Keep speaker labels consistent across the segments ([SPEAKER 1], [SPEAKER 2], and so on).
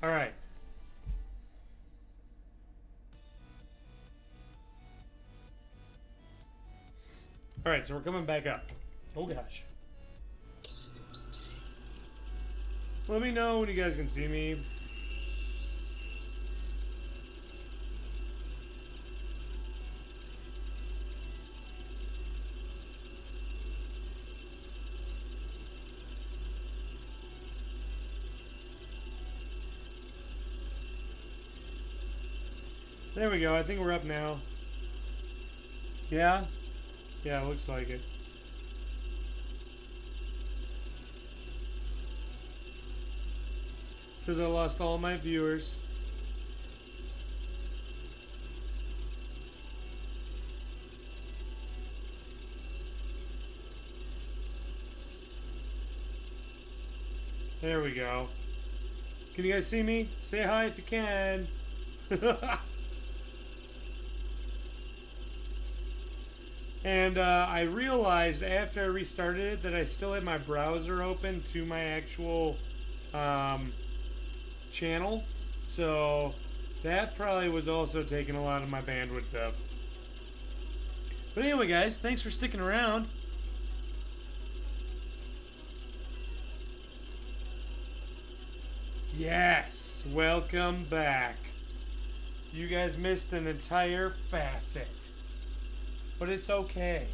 [SPEAKER 1] Alright. Alright, so we're coming back up. Oh gosh. Let me know when you guys can see me. There we go. I think we're up now. Yeah? Yeah, looks like it. Says I lost all my viewers. There we go. Can you guys see me? Say hi if you can. And I realized after I restarted it that I still had my browser open to my actual channel. So that probably was also taking a lot of my bandwidth up. But anyway, guys, thanks for sticking around. Yes, welcome back. You guys missed an entire facet. But it's okay.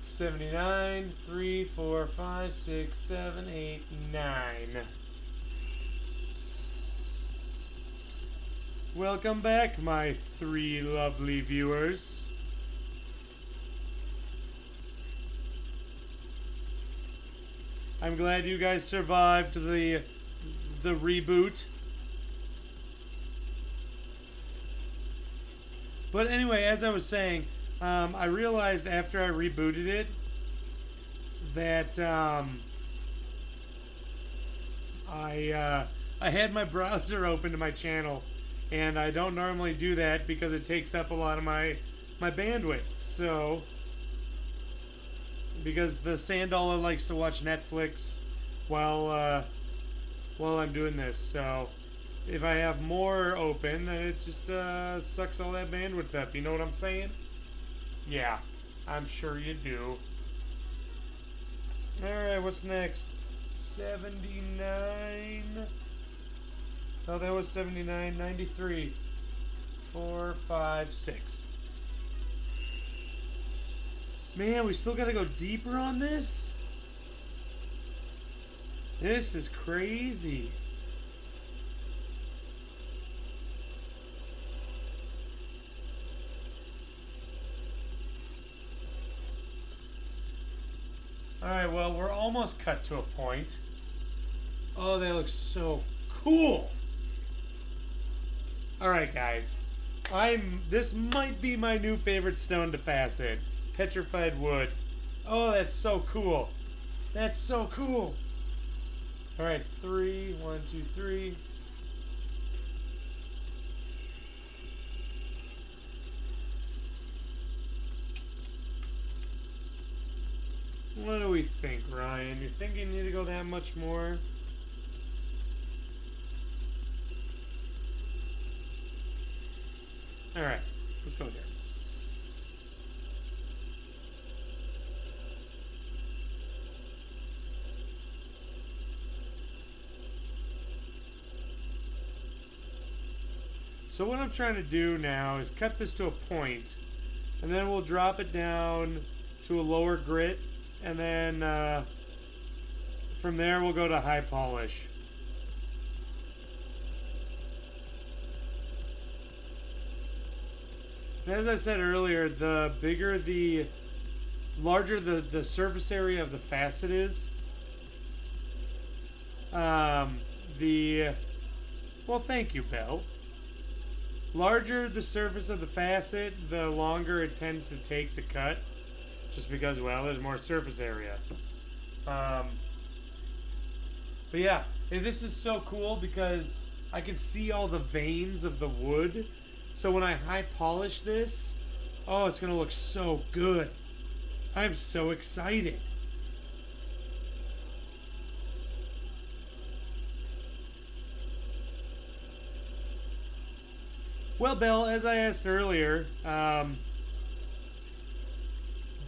[SPEAKER 1] 79, 3, 4, 5, 6, 7, 8, 9. Welcome back, my 3 lovely viewers. I'm glad you guys survived the reboot. But anyway, as I was saying, I realized after I rebooted it that I had my browser open to my channel, and I don't normally do that because it takes up a lot of my bandwidth. So, because the Sandollar likes to watch Netflix while I'm doing this, so. If I have more open, then it just sucks all that bandwidth up. You know what I'm saying? Yeah, I'm sure you do. Alright, what's next? 79. Oh, that was 79. 93. 4, 5, 6. Man, we still gotta go deeper on this? This is crazy. Alright, well, we're almost cut to a point. Oh, that looks so cool! Alright, guys. This might be my new favorite stone to facet. Petrified Wood. Oh, that's so cool. That's so cool. Alright, 3, 1, 2, 3. What do we think, Ryan? You think you need to go that much more? Alright, let's go there. So what I'm trying to do now is cut this to a point, and then we'll drop it down to a lower grit. And then from there we'll go to high polish. As I said earlier, the larger the surface area of the facet is, well, thank you, Belle. Larger the surface of the facet, the longer it tends to take to cut. Just because, well, there's more surface area. But yeah, this is so cool because I can see all the veins of the wood. So when I high polish this, oh, it's going to look so good. I'm so excited. Well, Belle, as I asked earlier,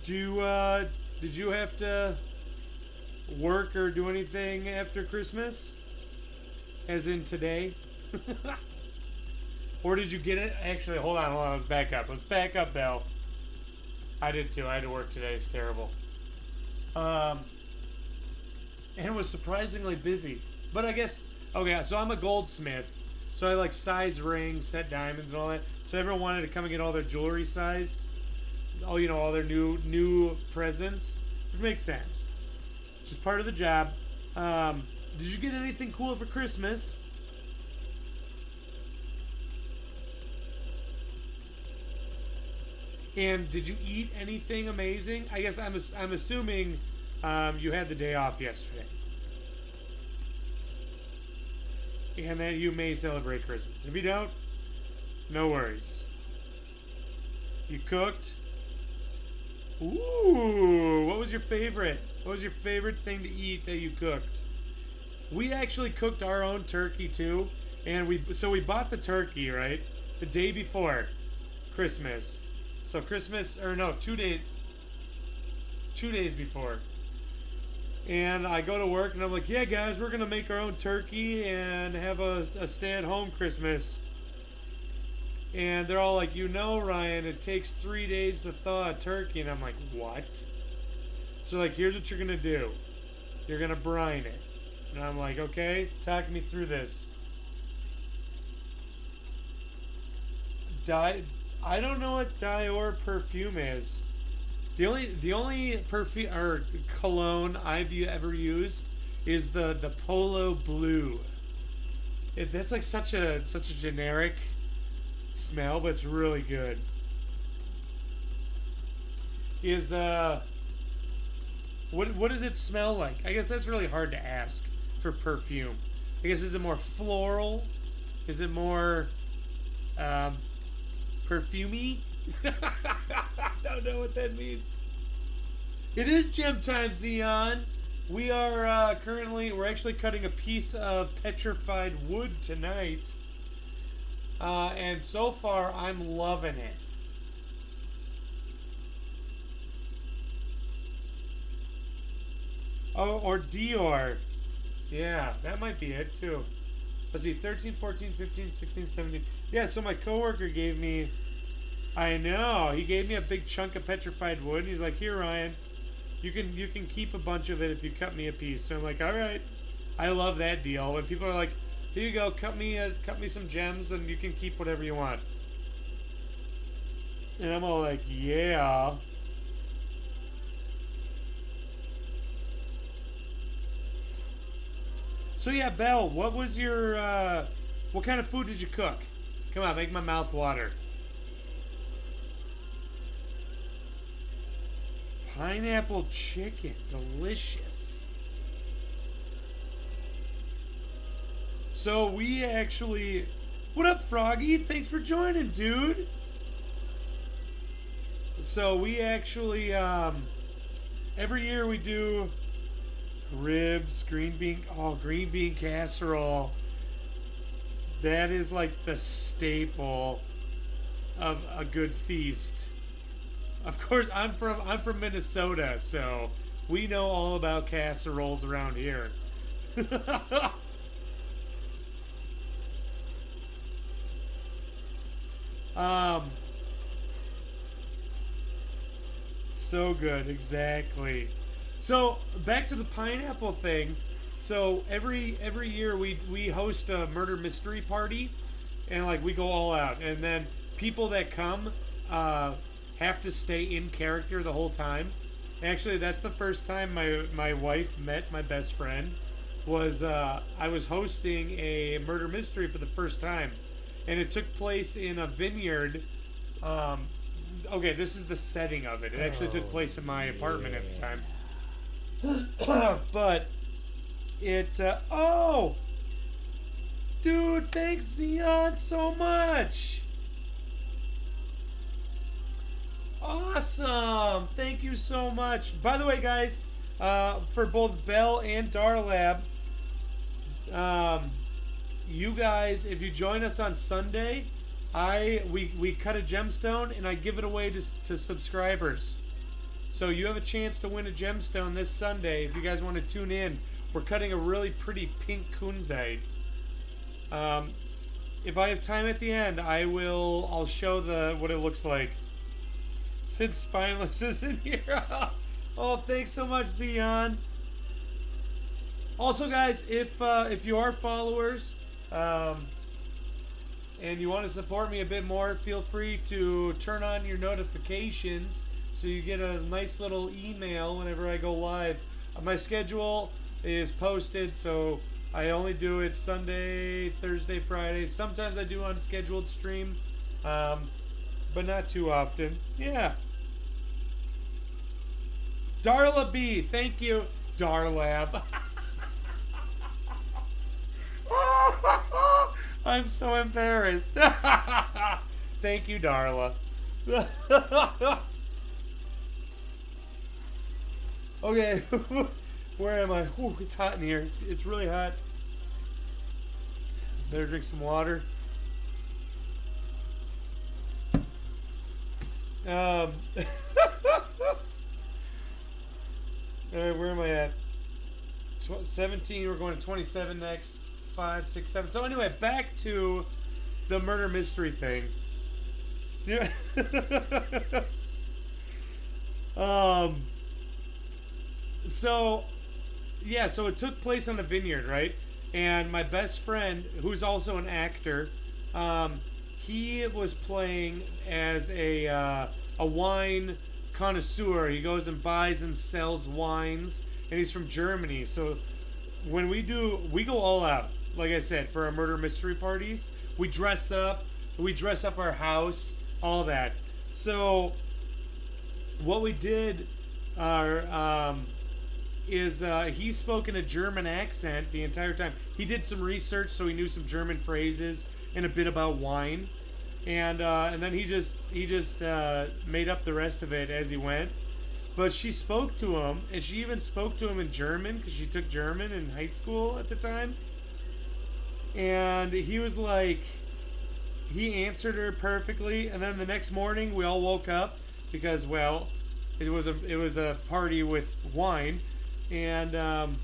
[SPEAKER 1] do did you have to work or do anything after Christmas? As in today? Or did you get it? Actually, hold on. Let's back up. Let's back up, Belle. I did too. I had to work today. It's terrible. And it was surprisingly busy. But I guess, okay, so I'm a goldsmith. So I like size rings, set diamonds, and all that. So everyone wanted to come and get all their jewelry sized. Oh, you know, all their new presents. Which makes sense. It's just part of the job. Did you get anything cool for Christmas? And did you eat anything amazing? I guess I'm assuming you had the day off yesterday. And that you may celebrate Christmas. If you don't, no worries. You cooked? Ooh, what was your favorite? What was your favorite thing to eat that you cooked? We actually cooked our own turkey too, and we bought the turkey, right, the day before Christmas. So Christmas, or no, 2 days before. And I go to work and I'm like, yeah, guys, we're going to make our own turkey and have a stay-at-home Christmas. And they're all like, Ryan, it takes 3 days to thaw a turkey. And I'm like, what? So like, here's what you're going to do. You're going to brine it. And I'm like, okay, talk me through this. I don't know what Dior perfume is. The only perfume or cologne I've ever used is the Polo Blue. That's like such a generic smell, but it's really good. What does it smell like? I guess that's really hard to ask for perfume. I guess, is it more floral? Is it more perfumey? I don't know what that means. It is gem time, Xeon. We are we're actually cutting a piece of petrified wood tonight. And so far, I'm loving it. Oh, or Dior. Yeah, that might be it, too. Let's see, 13, 14, 15, 16, 17. Yeah, so my coworker gave me... I know. He gave me a big chunk of petrified wood. He's like, here, Ryan. You can keep a bunch of it if you cut me a piece. So I'm like, all right. I love that deal. When people are like, here you go, cut me some gems, and you can keep whatever you want. And I'm all like, yeah. So yeah, Belle, what was your what kind of food did you cook? Come on, make my mouth water. Pineapple chicken, delicious. So we actually... What up, Froggy? Thanks for joining, dude. So we actually, every year we do ribs, green bean casserole. That is like the staple of a good feast. Of course, I'm from Minnesota, so we know all about casseroles around here. So good, exactly. So back to the pineapple thing. So every year we host a murder mystery party, and like we go all out, and then people that come have to stay in character the whole time. Actually, that's the first time my wife met my best friend. I was hosting a murder mystery for the first time, and it took place in a vineyard. Okay, this is the setting of it. It actually took place in my apartment at the time. But it oh, dude, thanks Xeon so much. Awesome! Thank you so much. By the way, guys, for both Belle and Darlab, you guys, if you join us on Sunday, We cut a gemstone and I give it away to subscribers. So you have a chance to win a gemstone this Sunday if you guys want to tune in. We're cutting a really pretty pink kunzite. If I have time at the end, I'll show what it looks like. Since Spineless is in here. Oh, thanks so much, Xeon. Also, guys, if you are followers, and you want to support me a bit more, feel free to turn on your notifications so you get a nice little email whenever I go live. My schedule is posted, so I only do it Sunday, Thursday, Friday. Sometimes I do unscheduled stream, but not too often. Yeah. Darla B, thank you. Darlab. I'm so embarrassed. Thank you, Darla. Okay, where am I? Ooh, it's hot in here. It's really hot. Better drink some water. Alright, where am I at? 17, we're going to 27 next. 5, 6, 7. So anyway, back to the murder mystery thing. Yeah. So it took place on a vineyard, right? And my best friend, who's also an actor, he was playing as a wine connoisseur. He goes and buys and sells wines, and he's from Germany. So when we go all out. Like I said, for our murder mystery parties, we dress up our house, all that. So what we did is he spoke in a German accent the entire time. He did some research, so he knew some German phrases and a bit about wine, and then he just made up the rest of it as he went. But she spoke to him, and she even spoke to him in German because she took German in high school at the time. And he was like, he answered her perfectly. And then the next morning, we all woke up because, well, it was a party with wine, and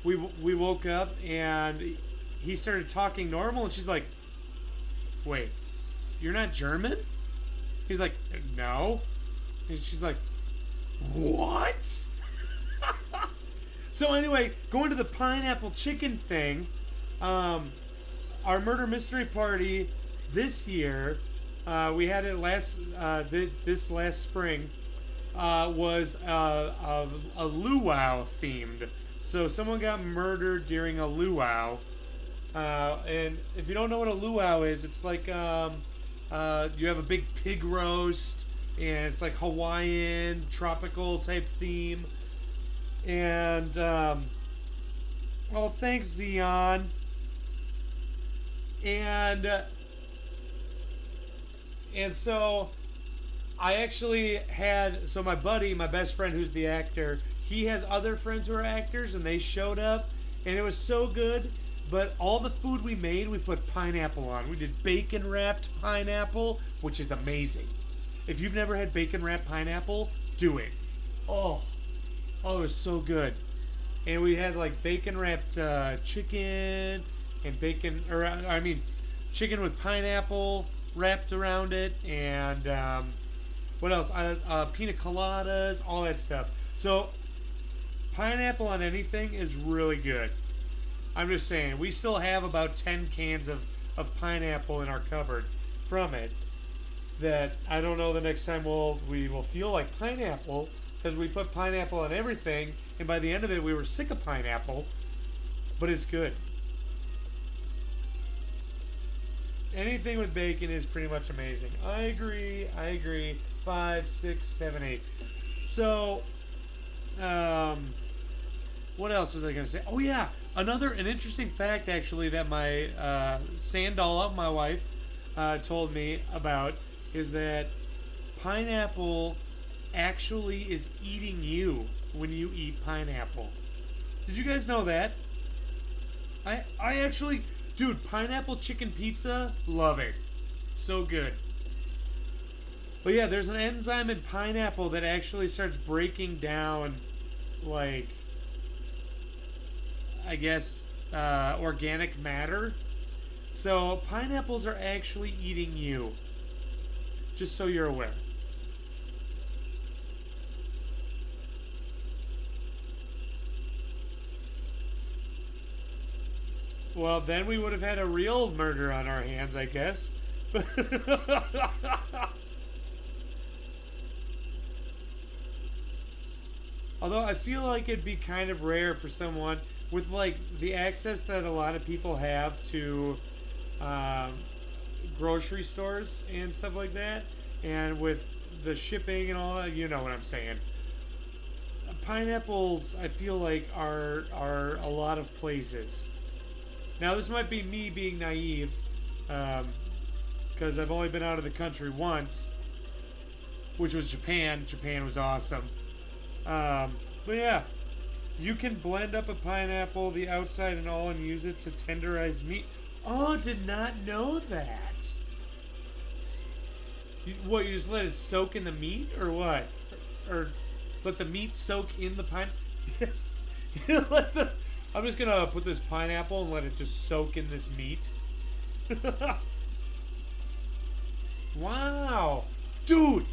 [SPEAKER 1] we woke up and he started talking normal, and she's like, "Wait, you're not German?" He's like, "No," and she's like, "What?" So anyway, going to the pineapple chicken thing. Our murder mystery party this year, we had it this last spring, was a luau themed. So someone got murdered during a luau, and if you don't know what a luau is, it's like you have a big pig roast, and it's like Hawaiian tropical type theme. And well, thanks, Xeon. And so I actually had, so my buddy, my best friend who's the actor, he has other friends who are actors, and they showed up, and it was so good. But all the food we made, we put pineapple on. We did bacon wrapped pineapple, which is amazing. If you've never had bacon wrapped pineapple, do it. Oh, it was so good. And we had like bacon wrapped chicken. And chicken with pineapple wrapped around it, and what else? Pina coladas, all that stuff. So, pineapple on anything is really good. I'm just saying, we still have about 10 cans of pineapple in our cupboard from it. That I don't know the next time we will feel like pineapple, because we put pineapple on everything, and by the end of it, we were sick of pineapple, but it's good. Anything with bacon is pretty much amazing. I agree. 5, 6, 7, 8. So, what else was I going to say? Oh, yeah. An interesting fact, actually, that my Sandala, my wife, told me about is that pineapple actually is eating you when you eat pineapple. Did you guys know that? I actually... Dude, pineapple chicken pizza, love it. So good. But yeah, there's an enzyme in pineapple that actually starts breaking down, like, I guess, organic matter. So pineapples are actually eating you. Just so you're aware. Well, then we would have had a real murder on our hands, I guess. Although I feel like it'd be kind of rare for someone with like the access that a lot of people have to um, grocery stores and stuff like that, and with the shipping and all that. You know what I'm saying? Pineapples, I feel like are a lot of places. Now this might be me being naive, because I've only been out of the country once, which was Japan. Japan was awesome. But yeah, you can blend up a pineapple, the outside and all, and use it to tenderize meat. Oh, did not know that. What, you just let it soak in the meat, or what? Or let the meat soak in the pine? Yes. I'm just gonna put this pineapple and let it just soak in this meat. Wow. Dude!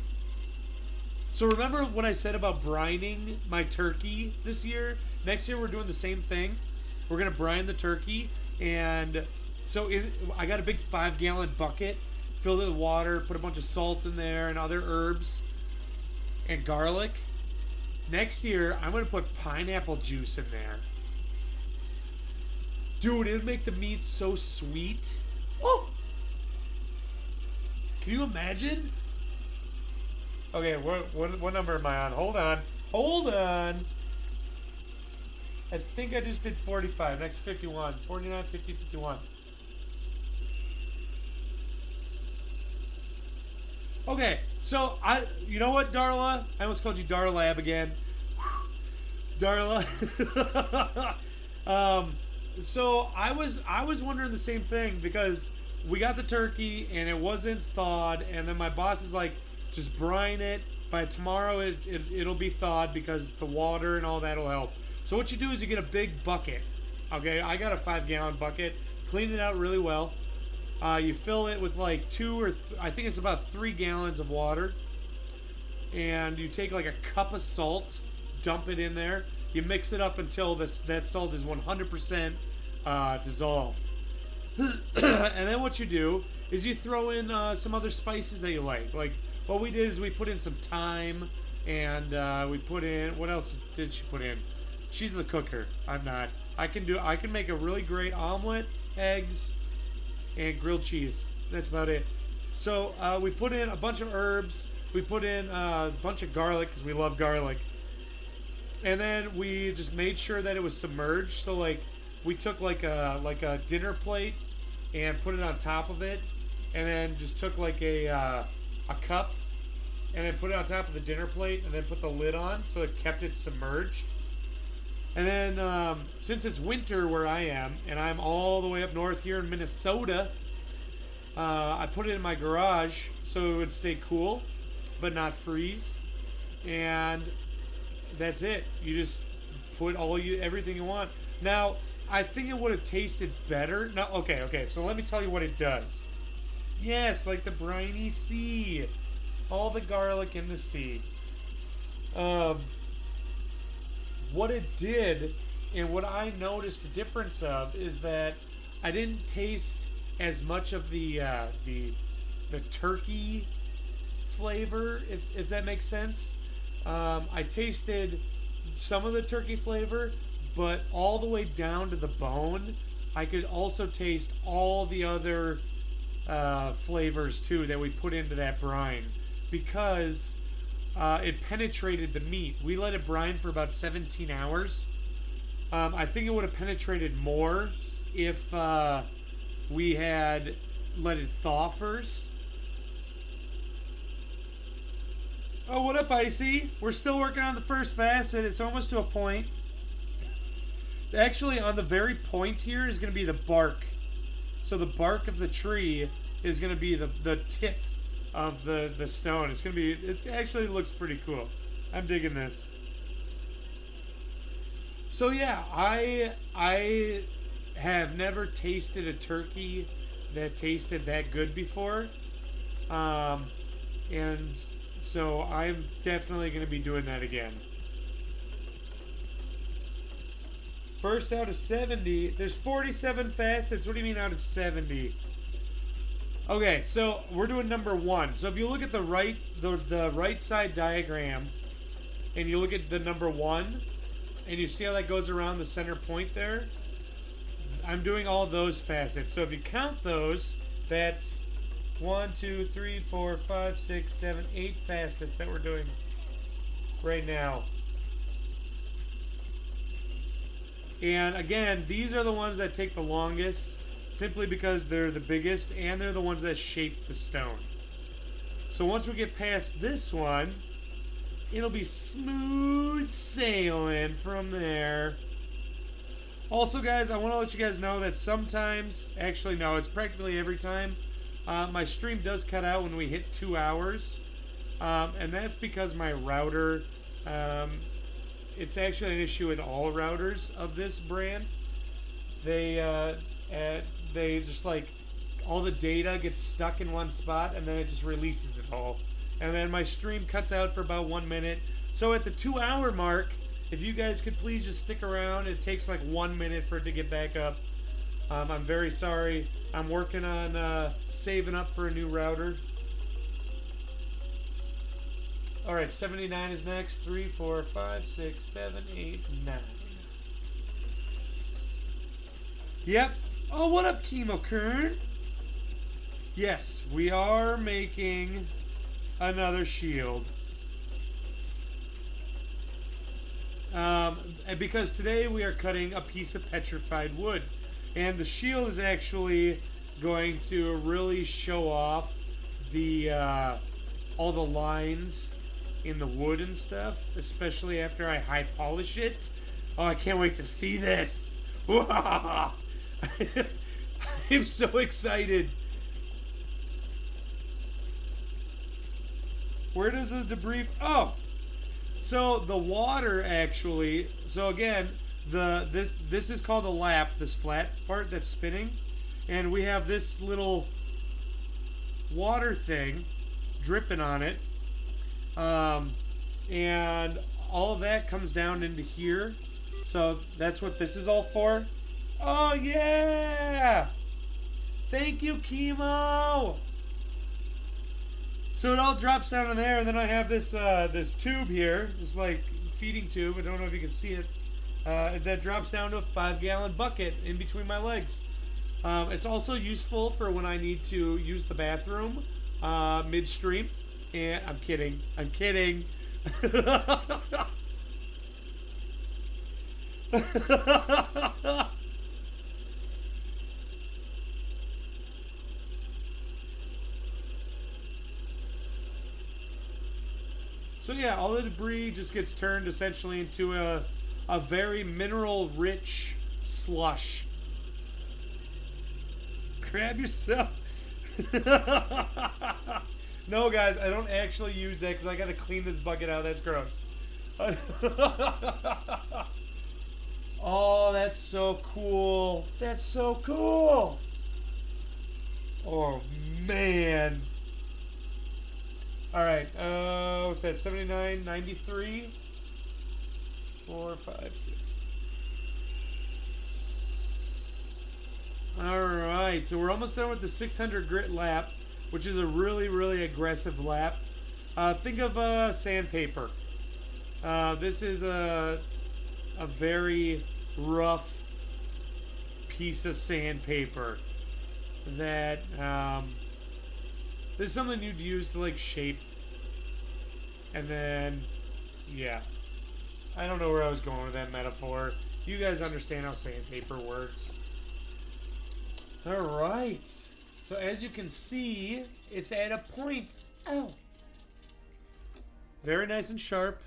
[SPEAKER 1] So remember what I said about brining my turkey this year? Next year we're doing the same thing. We're gonna brine the turkey, and so I got a big 5-gallon bucket, filled it with water, put a bunch of salt in there and other herbs and garlic. Next year I'm gonna put pineapple juice in there. Dude, it would make the meat so sweet. Oh! Can you imagine? Okay, what number am I on? Hold on. Hold on. I think I just did 45. Next 51. 49, 50, 51. Okay, so you know what, Darla? I almost called you Darlab again. Darla. So I was wondering the same thing, because we got the turkey and it wasn't thawed, and then my boss is like, just brine it. By tomorrow it'll be thawed, because the water and all that'll help. So what you do is you get a big bucket. Okay, I got a 5-gallon bucket. Clean it out really well. You fill it with like I think it's about 3 gallons of water. And you take like a cup of salt, dump it in there. You mix it up until that salt is 100% dissolved. And then what you do is you throw in some other spices that you like. Like, what we did is we put in some thyme, and we put in, what else did she put in? She's the cooker. I'm not. I can make a really great omelet, eggs, and grilled cheese. That's about it. So we put in a bunch of herbs. We put in a bunch of garlic, because we love garlic. And then we just made sure that it was submerged. So like, we took like a dinner plate and put it on top of it, and then just took like a cup and then put it on top of the dinner plate, and then put the lid on so it kept it submerged. And then since it's winter where I am, and I'm all the way up north here in Minnesota, I put it in my garage so it would stay cool but not freeze. And that's it. You just put everything you want. Now, I think it would have tasted better. No, okay. So let me tell you what it does. Yes, like the briny sea. All the garlic in the sea. What it did, and what I noticed the difference of, is that I didn't taste as much of the turkey flavor, if that makes sense. I tasted some of the turkey flavor, but all the way down to the bone, I could also taste all the other flavors too that we put into that brine, because it penetrated the meat. We let it brine for about 17 hours. I think it would have penetrated more if we had let it thaw first. Oh, what up, Icy? We're still working on the first facet. It's almost to a point. Actually, on the very point here is going to be the bark. So the bark of the tree is going to be the tip of the stone. It's going to be, it actually looks pretty cool. I'm digging this. So yeah, I have never tasted a turkey that tasted that good before. And so I'm definitely going to be doing that again. First out of 70. There's 47 facets. What do you mean out of 70? Okay, so we're doing number 1. So if you look at the right side diagram, and you look at the number 1, and you see how that goes around the center point there, I'm doing all those facets. So if you count those, that's 1, 2, 3, 4, 5, 6, 7, 8 facets that we're doing right now. And again, these are the ones that take the longest, simply because they're the biggest and they're the ones that shape the stone. So once we get past this one, it'll be smooth sailing from there. Also, guys, I want to let you guys know that sometimes, actually no, it's practically every time, my stream does cut out when we hit 2 hours. And that's because my router, it's actually an issue with all routers of this brand. They just like, all the data gets stuck in one spot and then it just releases it all. And then my stream cuts out for about 1 minute. So at the 2 hour mark, if you guys could please just stick around, it takes like 1 minute for it to get back up. I'm very sorry. I'm working on saving up for a new router. Alright, 79 is next. 3, 4, 5, 6, 7, 8, 9. Yep. Oh, what up, Chemo Kern? Yes, we are making another shield. And because today we are cutting a piece of petrified wood. And the shield is actually going to really show off the all the lines in the wood and stuff, especially after I high polish it. Oh, I can't wait to see this. I'm so excited. Where does the debris... Oh! So the water actually... So again, this is called a lap, this flat part that's spinning. And we have this little water thing dripping on it. And all of that comes down into here. So that's what this is all for. Oh yeah! Thank you, Chemo! So it all drops down in there, and then I have this this tube here, this like feeding tube. I don't know if you can see it. That drops down to a 5-gallon bucket in between my legs. It's also useful for when I need to use the bathroom midstream. And I'm kidding. I'm kidding. So yeah, all the debris just gets turned essentially into a very mineral-rich slush. Grab yourself. No, guys, I don't actually use that because I got to clean this bucket out. That's gross. Oh, that's so cool. That's so cool. Oh, man. All right. What's that? 79, 93? 4, 5, 6. All right. So we're almost done with the 600 grit lap, which is a really, really aggressive lap. Think of sandpaper. This is a very rough piece of sandpaper that this is something you'd use to like shape. And then, yeah. I don't know where I was going with that metaphor. You guys understand how sandpaper works. All right. So as you can see, it's at a point. Ow. Very nice and sharp.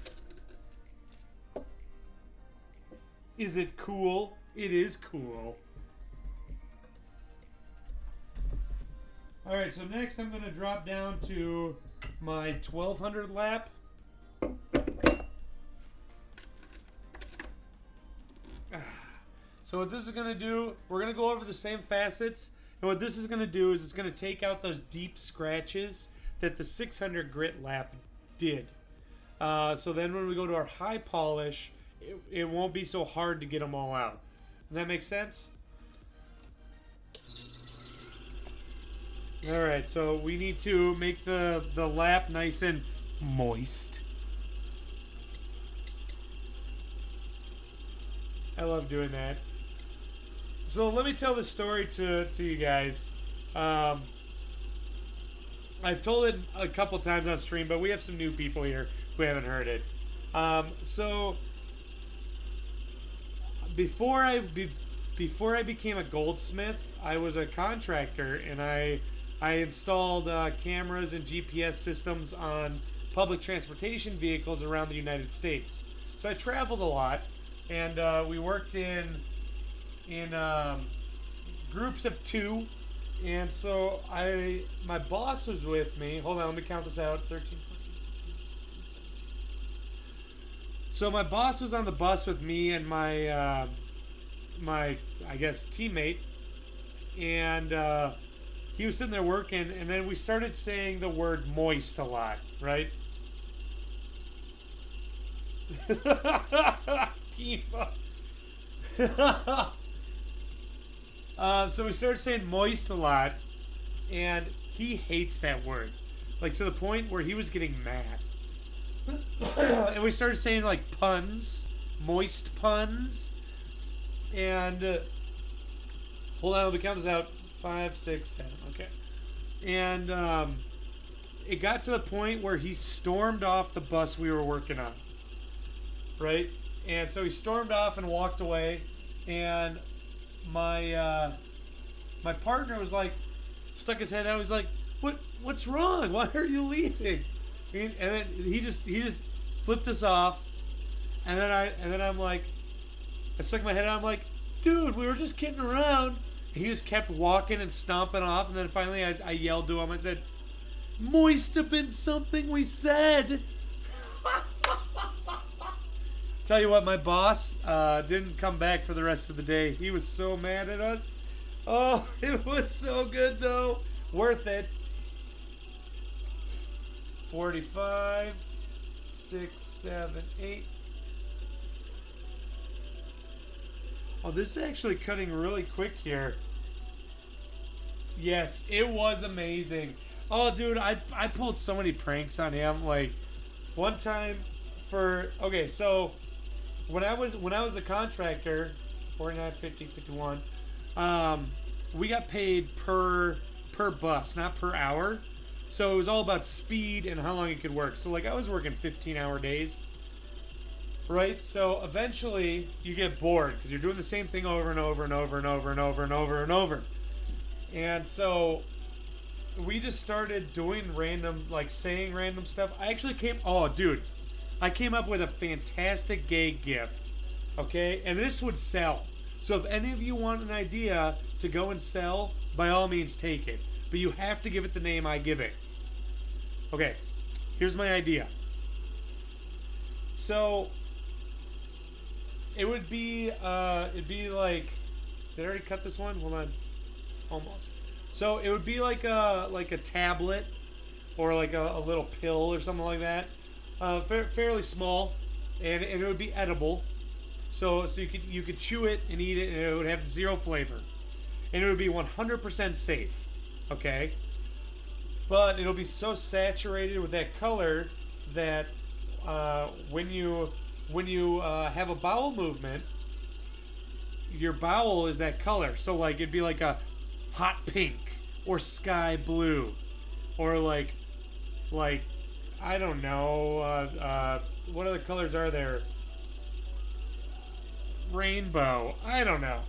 [SPEAKER 1] Is it cool? It is cool. All right, so next I'm going to drop down to my 1200 lap. So what this is going to do, we're going to go over the same facets. And what this is going to do is it's going to take out those deep scratches that the 600 grit lap did. So then when we go to our high polish, it won't be so hard to get them all out. Does that make sense? Alright, so we need to make the lap nice and moist. I love doing that. So let me tell this story to you guys. I've told it a couple times on stream, but we have some new people here who haven't heard it. So before I became a goldsmith, I was a contractor, and I installed cameras and GPS systems on public transportation vehicles around the United States. So I traveled a lot, and we worked in groups of 2. And so my boss was with me. Hold on, let me count this out. 13, 14, 15, 16, 17. So my boss was on the bus with me and my I guess teammate, and he was sitting there working, and then we started saying the word moist a lot, right? So we started saying moist a lot, and he hates that word, like to the point where he was getting mad. And we started saying like puns, moist puns, and hold on, let me count this out. 5, 6, 7, okay. And it got to the point where he stormed off the bus we were working on, right? And so he stormed off and walked away, and my partner was like, stuck his head out. He was like, "What's wrong? Why are you leaving?" And then he just flipped us off, and then I'm like, I stuck my head out. I'm like, "Dude, we were just kidding around." And he just kept walking and stomping off, and then finally I yelled to him. I said, "Moist have been something we said." Tell you what, my boss didn't come back for the rest of the day. He was so mad at us. Oh, it was so good, though. Worth it. 45, 6, 7, 8. Oh, this is actually cutting really quick here. Yes, it was amazing. Oh, dude, I pulled so many pranks on him. Like, one time okay, so when I was the contractor, 49, 50, 51, we got paid per bus, not per hour. So it was all about speed and how long it could work. So like I was working 15-hour days. Right? So eventually you get bored because you're doing the same thing over and over and over and over and over and over and over. And so we just started doing random, like saying random stuff. I came up with a fantastic gay gift. Okay? And this would sell. So if any of you want an idea to go and sell, by all means take it. But you have to give it the name I give it. Okay. Here's my idea. So it'd be like, did I already cut this one? Hold on. Almost. So it would be like a tablet or like a little pill or something like that. Fairly small, and it would be edible. So you could chew it and eat it, and it would have 0 flavor, and it would be 100% safe. Okay. But it'll be so saturated with that color that when you have a bowel movement, your bowel is that color. So like it'd be like a hot pink or sky blue, or like I don't know, what other colors are there? Rainbow. I don't know.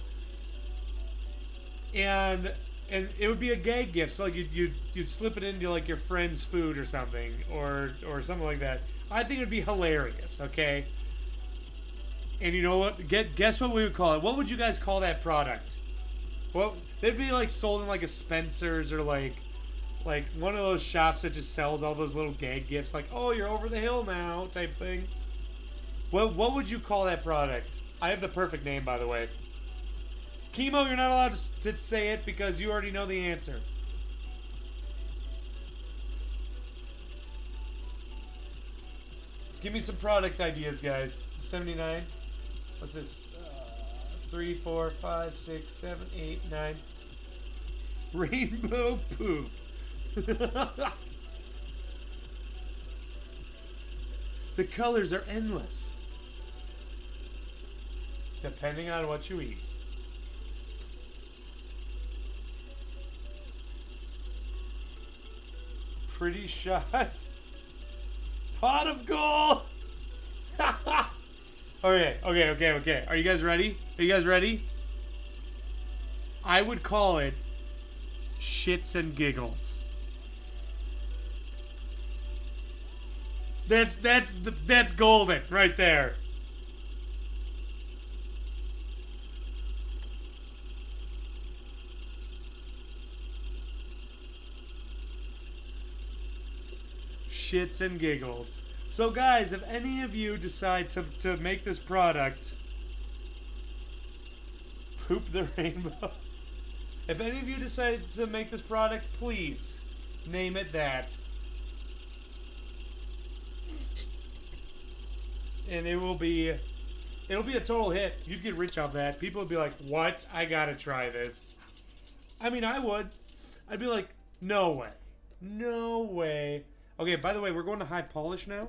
[SPEAKER 1] And it would be a gag gift. So like you'd slip it into like your friend's food or something, or something like that. I think it'd be hilarious. Okay. And you know what? Guess what we would call it? What would you guys call that product? Well, they'd be like sold in like a Spencer's or like Like one of those shops that just sells all those little gag gifts, like, oh, you're over the hill now, type thing. What would you call that product? I have the perfect name, by the way. Chemo, you're not allowed to say it because you already know the answer. Give me some product ideas, guys. 79. What's this? 3, 4, 5, 6, 7, 8, 9. Rainbow poop. The colors are endless, depending on what you eat. Pretty shots. Pot of gold. Okay. Are you guys ready? I would call it shits and giggles. That's golden right there. Shits and giggles. So guys, if any of you decide to make this product, poop the rainbow. If any of you decide to make this product, please name it that. And it'll be a total hit. You'd get rich off that. People would be like, what? I gotta try this. I mean, I would. I'd be like, no way. No way. Okay, by the way, we're going to high polish now.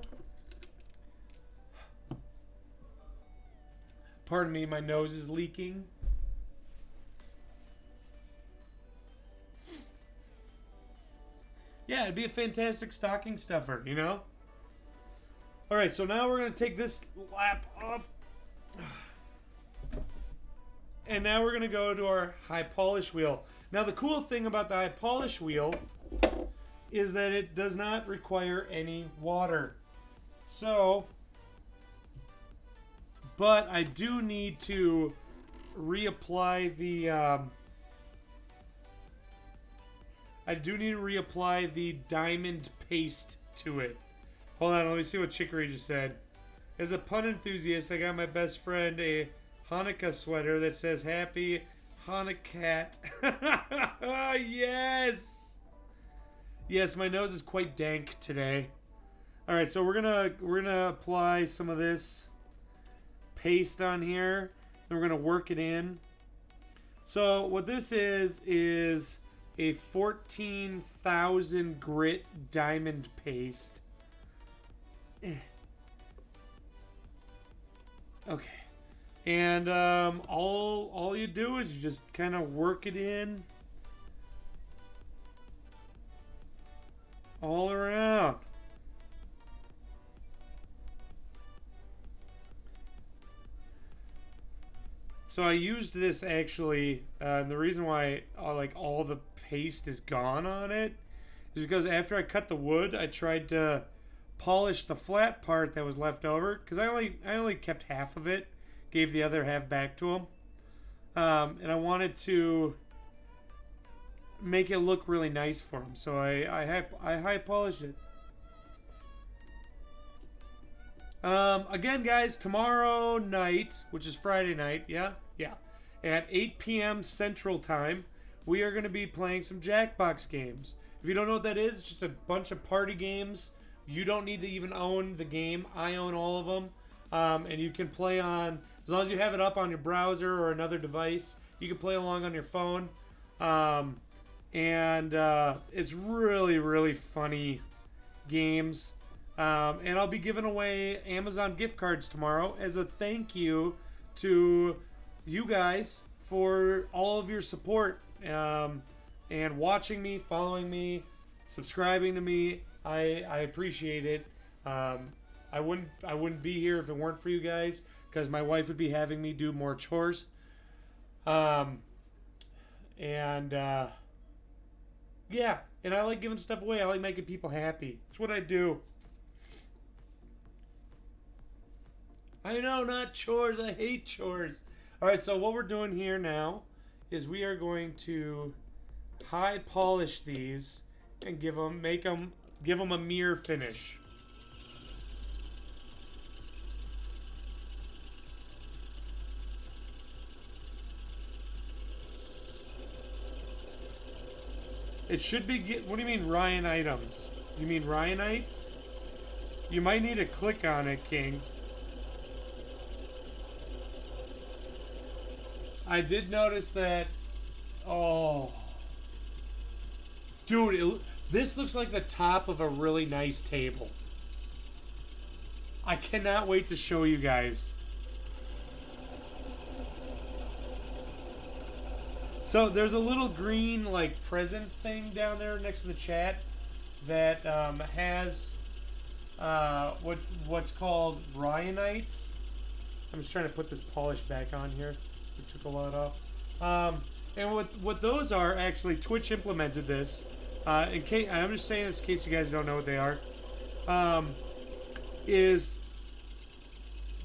[SPEAKER 1] Pardon me, my nose is leaking. Yeah, it'd be a fantastic stocking stuffer, you know? Alright, so now we're going to take this lap off. And now we're going to go to our high polish wheel. Now the cool thing about the high polish wheel is that it does not require any water. So, but I do need to reapply the diamond paste to it. Hold on, let me see what Chicory just said. As a pun enthusiast, I got my best friend a Hanukkah sweater that says Happy Hanukkah. Yes! Yes, my nose is quite dank today. Alright, so we're gonna apply some of this paste on here. Then we're gonna work it in. So what this is a 14,000 grit diamond paste. Okay. And all you do is you just kind of work it in all around. So I used this actually, the reason why like all the paste is gone on it is because after I cut the wood, I tried to polish the flat part that was left over because I only kept half of it, gave the other half back to him, and I wanted to make it look really nice for him. So I high polished it. Again, guys, tomorrow night, which is Friday night, yeah, at 8 p.m. Central Time, we are going to be playing some Jackbox games. If you don't know what that is, it's just a bunch of party games. You don't need to even own the game. I own all of them, and you can play on, as long as you have it up on your browser or another device, you can play along on your phone, and it's really, really funny games. And I'll be giving away Amazon gift cards tomorrow as a thank you to you guys for all of your support, and watching me, following me, subscribing to me. I appreciate it. I wouldn't be here if it weren't for you guys, because my wife would be having me do more chores. Yeah, and I like giving stuff away. I like making people happy. It's what I do. I know, not chores. I hate chores. All right, so what we're doing here now is we are going to high polish these, and give them a mirror finish. It should be, what do you mean Ryan items? You mean Ryanites? You might need to click on it, King. I did notice that, oh. Dude, this looks like the top of a really nice table. I cannot wait to show you guys. So there's a little green like present thing down there next to the chat that has what's called Ryanites. I'm just trying to put this polish back on here. It took a lot off. And what those are, actually, Twitch implemented this. In case, I'm just saying this in case you guys don't know what they are. Is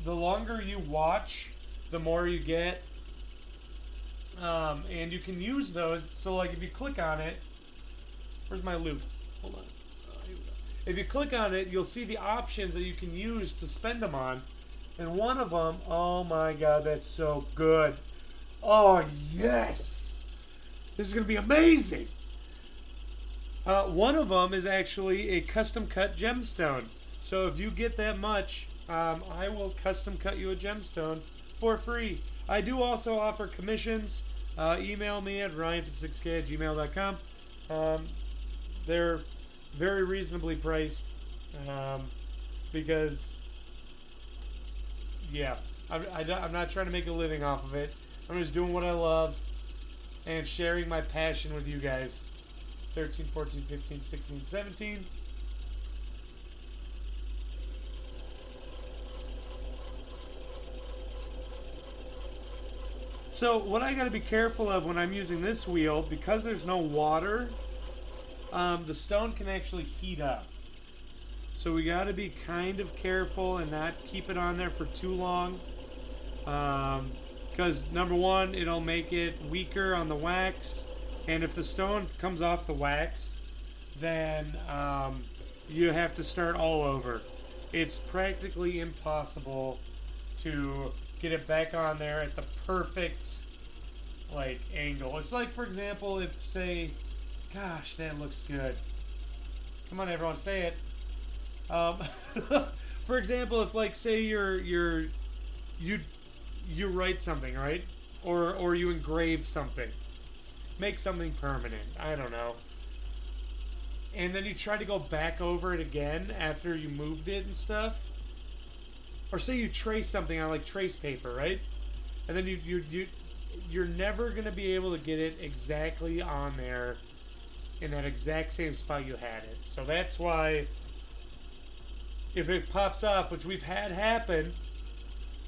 [SPEAKER 1] the longer you watch, the more you get. And you can use those. So, like, if you click on it, where's my loot? Hold on. Here we go. If you click on it, you'll see the options that you can use to spend them on. And one of them, oh my god, that's so good. Oh, yes! This is going to be amazing! One of them is actually a custom cut gemstone. So if you get that much, I will custom cut you a gemstone for free. I do also offer commissions. Email me at ryan56k@gmail.com. They're very reasonably priced because, yeah, I'm not trying to make a living off of it. I'm just doing what I love and sharing my passion with you guys. 13, 14, 15, 16, 17. So what I got to be careful of when I'm using this wheel, because there's no water, the stone can actually heat up. So we got to be kind of careful and not keep it on there for too long. Because number one, it'll make it weaker on the wax. And if the stone comes off the wax, then you have to start all over. It's practically impossible to get it back on there at the perfect like angle. It's like, for example, if say, gosh, that looks good. Come on, everyone, say it. For example, if like say you write something, right? Or you engrave something. Make something permanent. I don't know. And then you try to go back over it again after you moved it and stuff. Or say you trace something on like trace paper, right? And then you're never gonna be able to get it exactly on there in that exact same spot you had it. So that's why if it pops up, which we've had happen,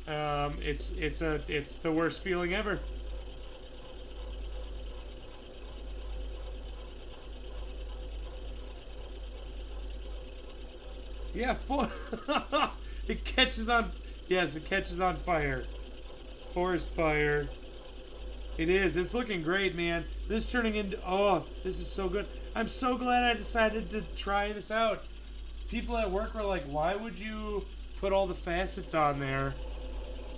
[SPEAKER 1] it's the worst feeling ever. Yeah, it catches on. Yes, it catches on fire. Forest fire. It is. It's looking great, man. This is turning into. Oh, this is so good. I'm so glad I decided to try this out. People at work were like, "Why would you put all the facets on there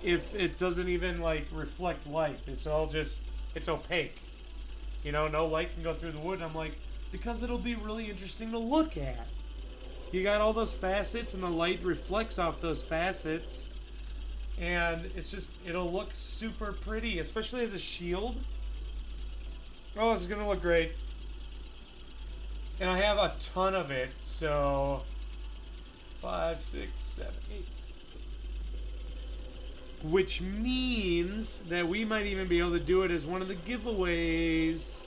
[SPEAKER 1] if it doesn't even like reflect light? It's all just. It's opaque. You know, no light can go through the wood." I'm like, because it'll be really interesting to look at. You got all those facets and the light reflects off those facets. And it's just, it'll look super pretty, especially as a shield. Oh, it's going to look great. And I have a ton of it, so 5, 6, 7, 8. Which means that we might even be able to do it as one of the giveaways.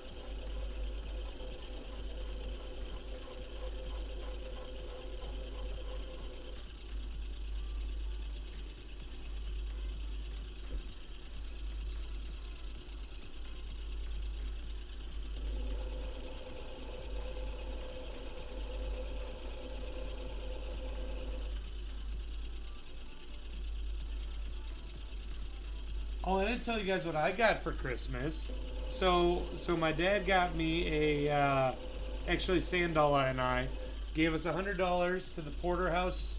[SPEAKER 1] Oh, I didn't tell you guys what I got for Christmas. So my dad got me a actually Sandala and I, gave us $100 to the Porterhouse,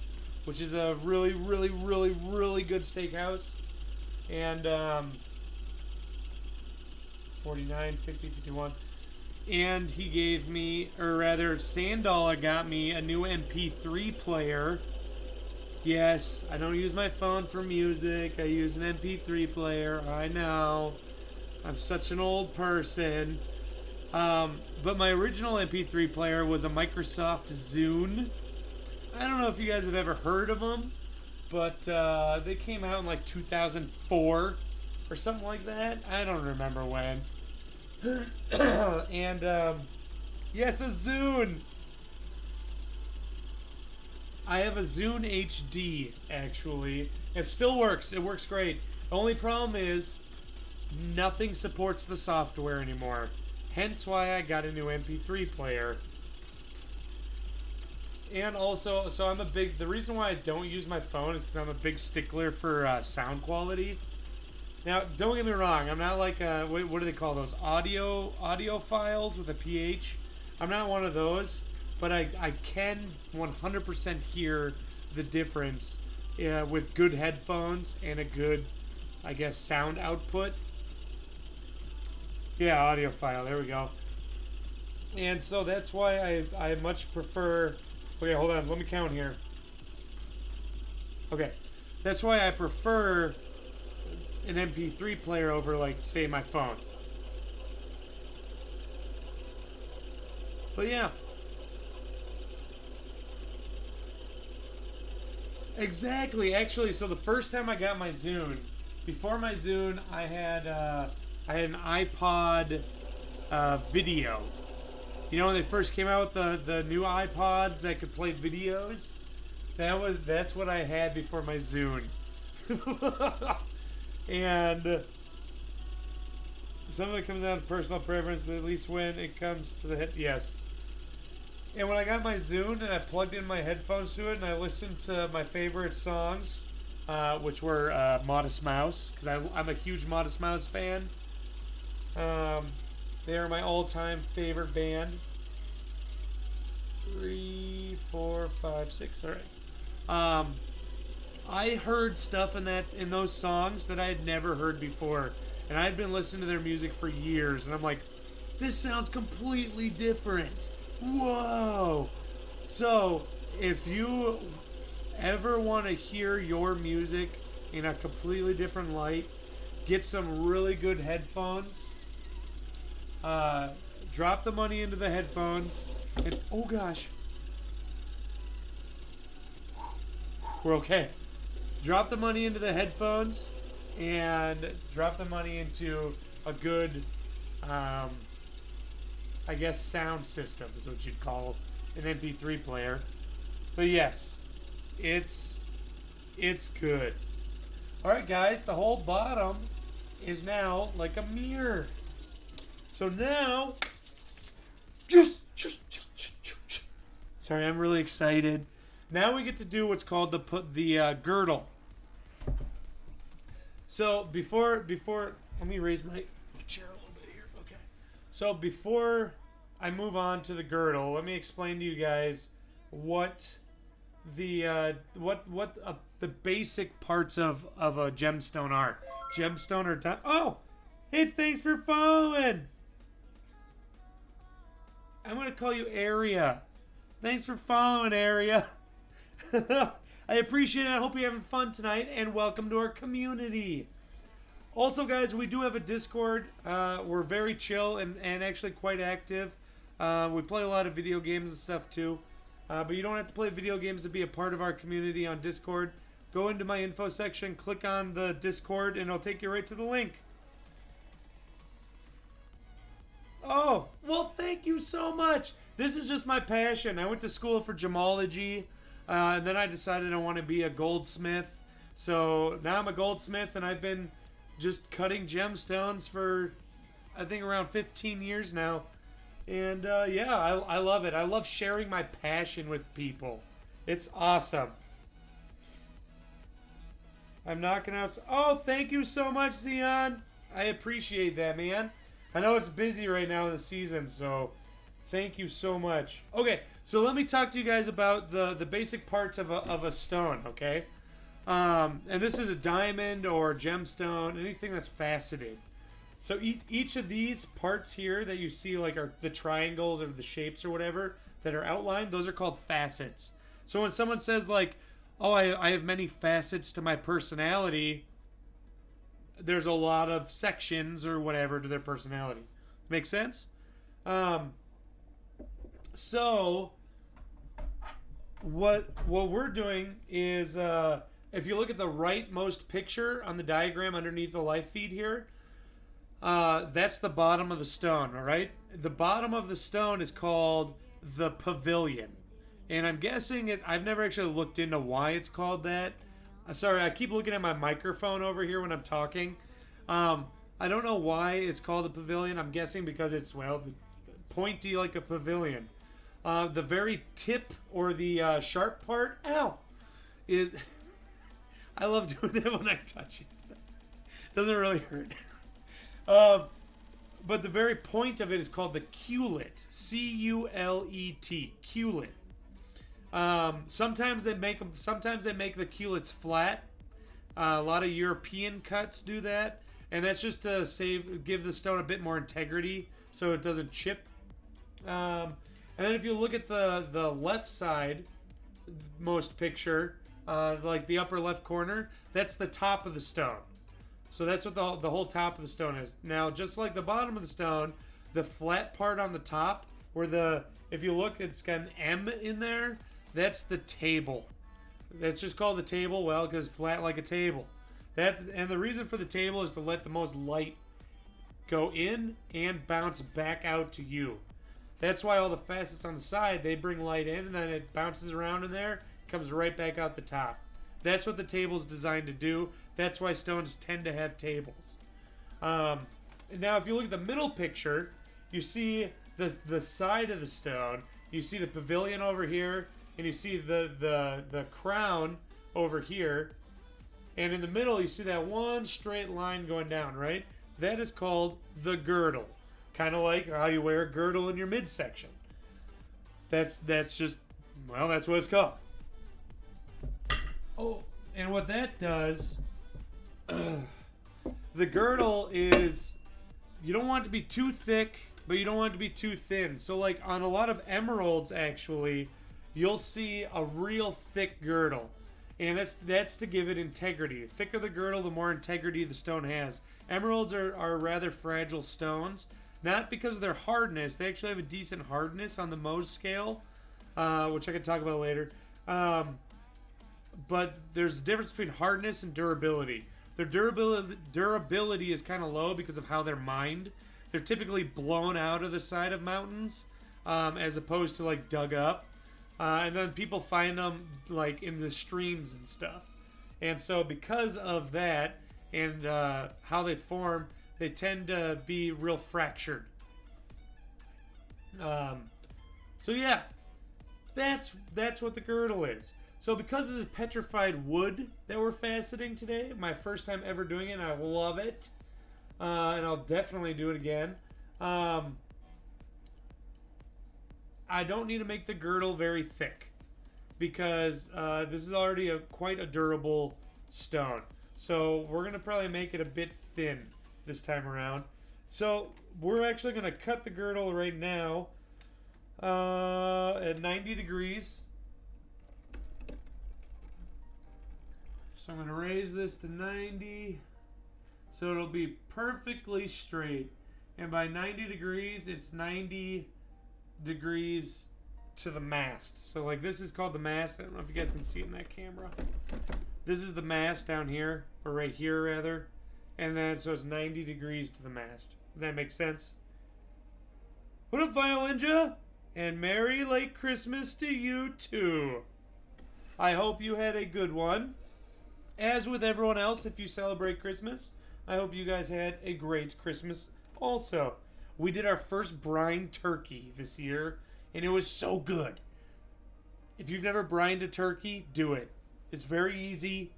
[SPEAKER 1] which is a really, really, really, really good steakhouse. And 49, 50, 51. And he gave me, or rather, Sandala got me a new MP3 player. Yes, I don't use my phone for music. I use an MP3 player. I know. I'm such an old person. But my original MP3 player was a Microsoft Zune. I don't know if you guys have ever heard of them, but they came out in like 2004 or something like that. I don't remember when. And yes, a Zune. I have a Zune HD actually. It still works. It works great. The only problem is nothing supports the software anymore. Hence why I got a new MP3 player. And also, so I'm a big, the reason why I don't use my phone is because I'm a big stickler for sound quality. Now, don't get me wrong, I'm not like, what do they call those? Audio files with a PH. I'm not one of those, but I can 100% hear the difference with good headphones and a good, I guess, sound output. Yeah, audio file, there we go. And so that's why I much prefer, okay, hold on, let me count here. Okay, that's why I prefer an MP3 player over, like, say, my phone. But yeah. Exactly, actually, so the first time I got my Zune, before my Zune, I had an iPod video. You know when they first came out with the new iPods that could play videos? That's what I had before my Zune. And some of it comes down to personal preference, but at least when it comes to the head, yes. And when I got my Zune and I plugged in my headphones to it and I listened to my favorite songs, which were Modest Mouse, because I'm a huge Modest Mouse fan. They are my all-time favorite band. 3, 4, 5, 6. All right. I heard stuff in those songs that I had never heard before, and I had been listening to their music for years, and I'm like, this sounds completely different. Whoa! So, if you ever want to hear your music in a completely different light, get some really good headphones. Drop the money into the headphones, and oh gosh, we're okay. Drop the money into the headphones, and drop the money into a good, I guess, sound system is what you'd call an MP3 player. But yes, it's good. All right, guys, the whole bottom is now like a mirror. So now, sorry, I'm really excited. Now we get to do what's called the girdle. So before, let me raise my chair a little bit here. Okay. So before I move on to the girdle, let me explain to you guys what the basic parts of a gemstone are. Gemstone are done. Oh, hey, thanks for following. I'm gonna call you Area. Thanks for following, Area. I appreciate it. I hope you're having fun tonight, and welcome to our community. Also, guys, we do have a Discord. We're very chill and actually quite active. We play a lot of video games and stuff too. But you don't have to play video games to be a part of our community on Discord. Go into my info section, click on the Discord, and it'll take you right to the link. Oh, well, thank you so much. This is just my passion. I went to school for gemology, and then I decided I want to be a goldsmith. So now I'm a goldsmith, and I've been just cutting gemstones for, I think, around 15 years now. And yeah, I love it. I love sharing my passion with people. It's awesome. I'm knocking out... Oh, thank you so much, Zion. I appreciate that, man. I know it's busy right now in the season, so Thank you so much. Okay, so let me talk to you guys about the basic parts of a stone, okay? And this is a diamond or gemstone, anything that's faceted. So each of these parts here that you see, like, are the triangles or the shapes or whatever that are outlined, those are called facets. So when someone says, like, oh, I have many facets to my personality, there's a lot of sections or whatever to their personality. Make sense? So what we're doing is, if you look at the rightmost picture on the diagram underneath the live feed here, that's the bottom of the stone, all right? The bottom of the stone is called the pavilion. And I'm guessing I've never actually looked into why it's called that. Sorry, I keep looking at my microphone over here when I'm talking. I don't know why it's called a pavilion. I'm guessing because it's, well, pointy like a pavilion. The very tip or the sharp part, ow, is... I love doing that when I touch it. Doesn't really hurt. But the very point of it is called the culet. C-U-L-E-T. Culet. Sometimes they make the culets flat. A lot of European cuts do that, and that's just to give the stone a bit more integrity so it doesn't chip. And then if you look at the left side, most picture, like the upper left corner, that's the top of the stone. So that's what the whole top of the stone is. Now, just like the bottom of the stone, the flat part on the top, if you look, it's got an M in there. That's the table. That's just called the table, well, because flat like a table. And the reason for the table is to let the most light go in and bounce back out to you. That's why all the facets on the side, they bring light in, and then it bounces around in there, comes right back out the top. That's what the table's designed to do. That's why stones tend to have tables. Now, if you look at the middle picture, you see the side of the stone. You see the pavilion over here, and you see the crown over here. And in the middle, you see that one straight line going down, right? That is called the girdle. Kind of like how you wear a girdle in your midsection. That's just, well, that's what it's called. Oh, and what that does, the girdle is, you don't want it to be too thick, but you don't want it to be too thin. So like on a lot of emeralds, actually, you'll see a real thick girdle. And that's to give it integrity. The thicker the girdle, the more integrity the stone has. Emeralds are rather fragile stones. Not because of their hardness. They actually have a decent hardness on the Mohs scale, which I can talk about later. But there's a difference between hardness and durability. Their durability is kind of low because of how they're mined. They're typically blown out of the side of mountains, as opposed to like dug up. And then people find them like in the streams and stuff. And so because of that and how they form, they tend to be real fractured. So yeah, that's what the girdle is. So because this is petrified wood that we're faceting today, my first time ever doing it, and I love it. And I'll definitely do it again. I don't need to make the girdle very thick because this is already quite a durable stone. So we're going to probably make it a bit thin this time around. So we're actually going to cut the girdle right now at 90 degrees. So I'm going to raise this to 90 so it'll be perfectly straight. And by 90 degrees, it's 90 degrees to the mast. So like this is called the mast. I don't know if you guys can see it in that camera. This is the mast down here, or right here rather. And then so it's 90 degrees to the mast. Does that make sense? What up, Violinja? And Merry late Christmas to you too. I hope you had a good one. As with everyone else, if you celebrate Christmas, I hope you guys had a great Christmas also. We did our first brine turkey this year, and it was so good. If you've never brined a turkey, do it. It's very easy,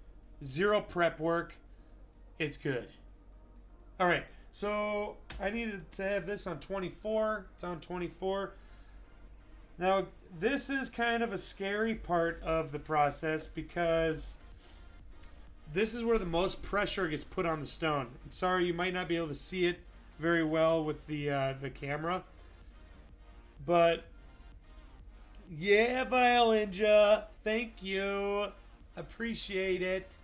[SPEAKER 1] zero prep work. It's good. All right, so I needed to have this on 24. It's on 24. Now, this is kind of a scary part of the process because this is where the most pressure gets put on the stone. Sorry, you might not be able to see it very well with the camera. But, yeah, Violinja, thank you. Appreciate it.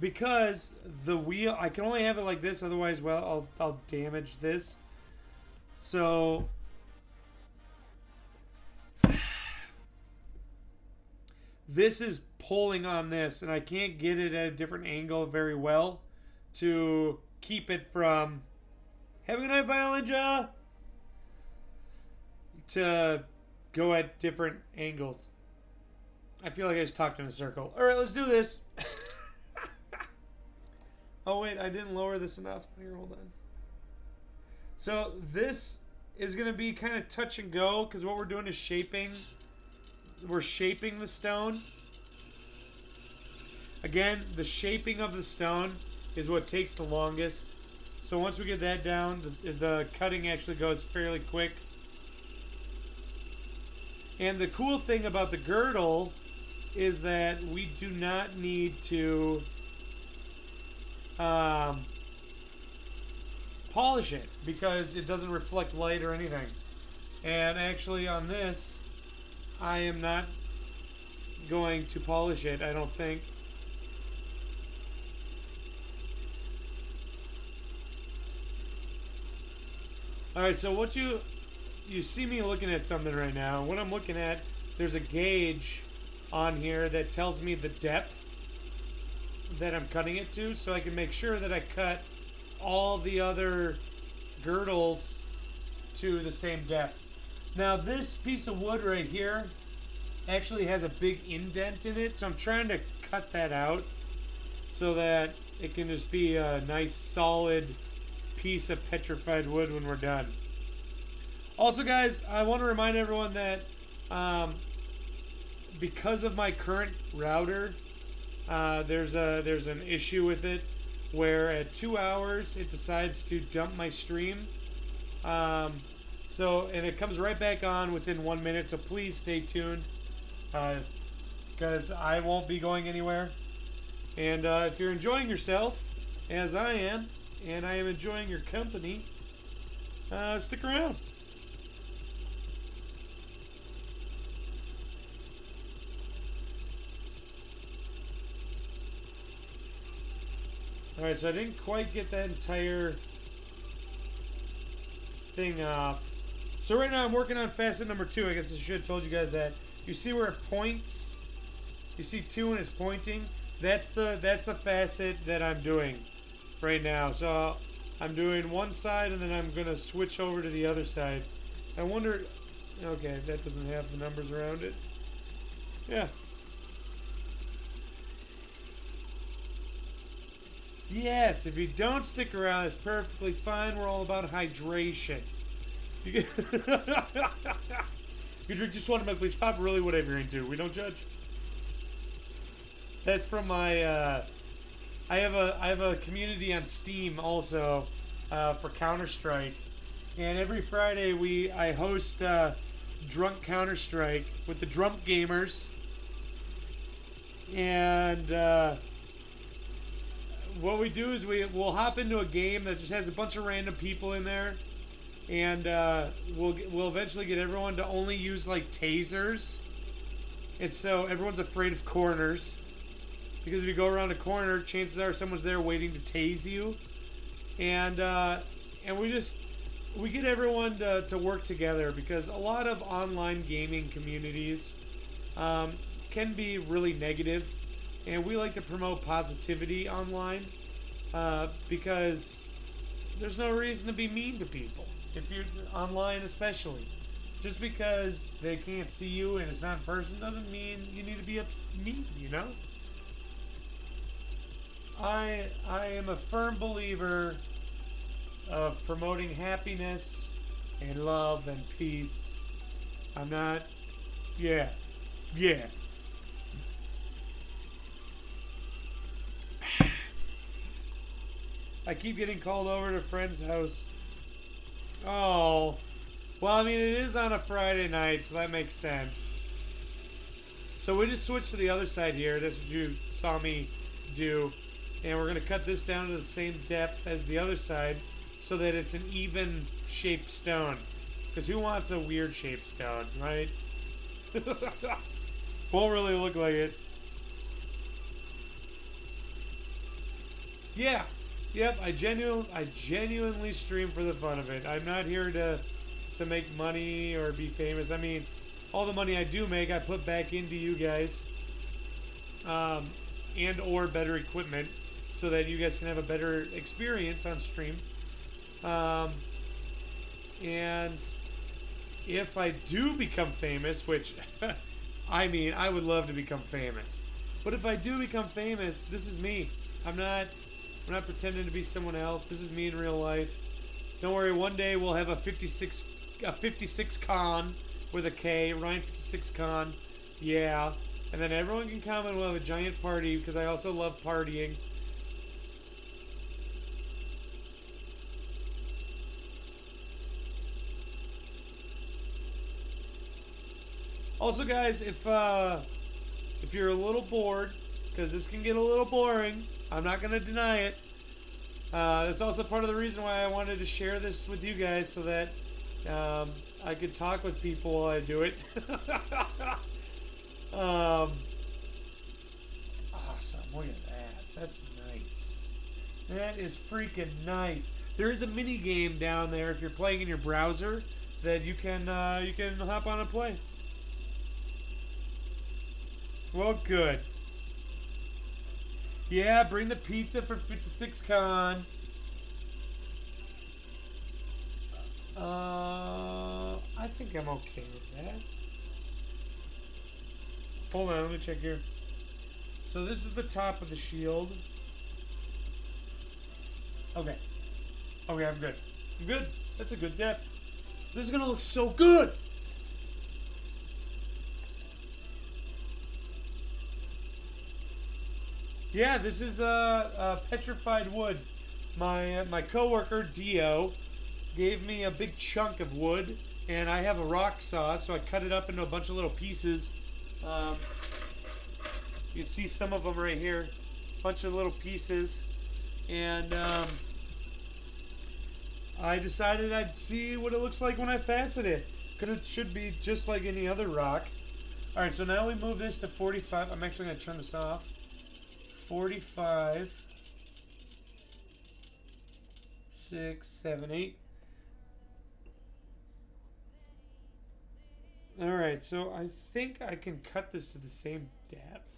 [SPEAKER 1] Because the wheel, I can only have it like this, otherwise, well, I'll damage this. So this is pulling on this, and I can't get it at a different angle very well to keep it from having a night, Violinja, to go at different angles. I feel like I just talked in a circle. All right, let's do this. Oh, wait, I didn't lower this enough. Here, hold on. So this is going to be kind of touch and go because what we're doing is shaping. We're shaping the stone. Again, the shaping of the stone is what takes the longest. So once we get that down, the cutting actually goes fairly quick. And the cool thing about the girdle is that we do not need to polish it because it doesn't reflect light or anything. And actually on this, I am not going to polish it, I don't think. Alright, so what you see me looking at something right now. What I'm looking at, there's a gauge on here that tells me the depth that I'm cutting it to, so I can make sure that I cut all the other girdles to the same depth. Now this piece of wood right here actually has a big indent in it, so I'm trying to cut that out so that it can just be a nice solid piece of petrified wood when we're done. Also guys, I want to remind everyone that because of my current router, there's an issue with it where at 2 hours it decides to dump my stream. And it comes right back on within 1 minute, so please stay tuned because I won't be going anywhere. And if you're enjoying yourself, as I am, and I am enjoying your company, stick around. Alright, so I didn't quite get that entire thing off. So right now I'm working on facet number 2. I guess I should have told you guys that. You see where it points? You see 2 and it's pointing? That's the facet that I'm doing right now. So I'm doing one side and then I'm going to switch over to the other side. I wonder... Okay, that doesn't have the numbers around it. Yeah. Yes, if you don't stick around, it's perfectly fine. We're all about hydration. You drink just one milk, please. Pop really whatever you're into. We don't judge. That's from my. I have a community on Steam also for Counter-Strike, and every Friday I host Drunk Counter-Strike with the Drunk Gamers, and. What we do is we'll hop into a game that just has a bunch of random people in there, and we'll eventually get everyone to only use like tasers, and so everyone's afraid of corners because if you go around a corner, chances are someone's there waiting to tase you, and we get everyone to work together because a lot of online gaming communities can be really negative. And we like to promote positivity online because there's no reason to be mean to people. If you're online especially. Just because they can't see you and it's not in person doesn't mean you need to be mean, you know? I am a firm believer of promoting happiness and love and peace. I'm not... Yeah. I keep getting called over to a friend's house Oh. Well, I mean, it is on a Friday night, so that makes sense. So we just switched to the other side here. That's what you saw me do. And we're going to cut this down to the same depth as the other side so that it's an even shaped stone. Because who wants a weird shaped stone, right? Won't really look like it. Yeah. Yep, I genuinely stream for the fun of it. I'm not here to make money or be famous. I mean, all the money I do make, I put back into you guys. And or better equipment so that you guys can have a better experience on stream. And if I do become famous, which I mean, I would love to become famous. But if I do become famous, this is me. I'm not pretending to be someone else. This is me in real life. Don't worry, one day we'll have a 56 con with a K, Ryan 56 con. Yeah. And then everyone can come and we'll have a giant party because I also love partying. Also, guys, if you're a little bored, because this can get a little boring, I'm not going to deny it. That's also part of the reason why I wanted to share this with you guys so that I could talk with people while I do it. Awesome. Look at that. That's nice. That is freaking nice. There is a mini game down there if you're playing in your browser that you can hop on and play. Well, good. Yeah, bring the pizza for 56 con. I think I'm okay with that. Hold on, let me check here. So this is the top of the shield. Okay. Okay, I'm good. I'm good. That's a good depth. This is gonna look so good. Yeah, this is Petrified Wood. My coworker Dio gave me a big chunk of wood, and I have a rock saw, so I cut it up into a bunch of little pieces. You can see some of them right here, bunch of little pieces, and I decided I'd see what it looks like when I facet it, because it should be just like any other rock. All right, so now we move this to 45. I'm actually gonna turn this off. 45, 6, 7, 8. Alright, so I think I can cut this to the same depth.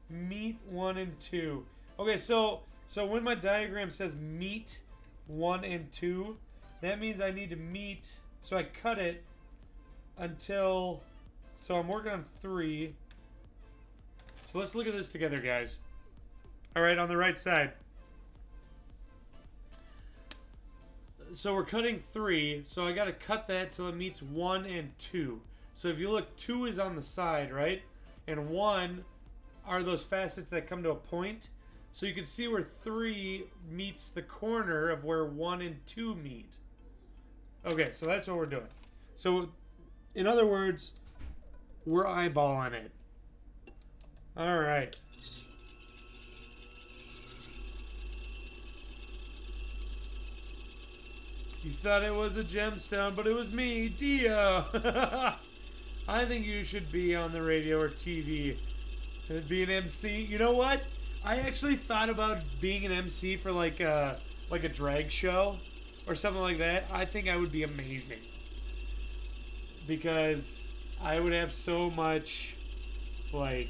[SPEAKER 1] Meet 1 and 2. Okay, so when my diagram says meet 1 and 2, that means I need to meet, so I cut it until... So I'm working on 3. So let's look at this together, guys. Alright, on the right side. So we're cutting 3. So I got to cut that till it meets 1 and 2. So if you look, 2 is on the side, right? And 1 are those facets that come to a point. So you can see where 3 meets the corner of where 1 and 2 meet. Okay, so that's what we're doing. So, in other words... we're eyeballing it. Alright. You thought it was a gemstone, but it was me, Dio. I think you should be on the radio or TV. Be an MC. You know what? I actually thought about being an MC for like a drag show or something like that. I think I would be amazing. Because I would have so much, like,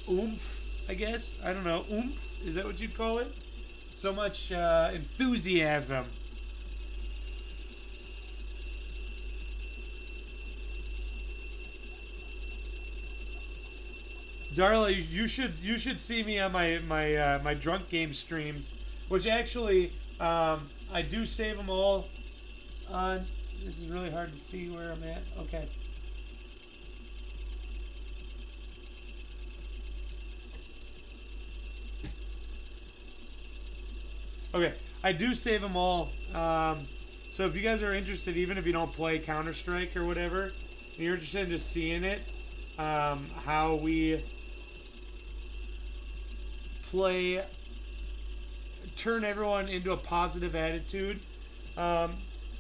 [SPEAKER 1] oomph, I guess? I don't know. Oomph? Is that what you'd call it? So much enthusiasm. Darla, you should see me on my drunk game streams, which actually I do save them all on. This is really hard to see where I'm at. Okay. Okay, I do save them all. So if you guys are interested, even if you don't play Counter-Strike or whatever, and you're interested in just seeing it, how we play, turn everyone into a positive attitude,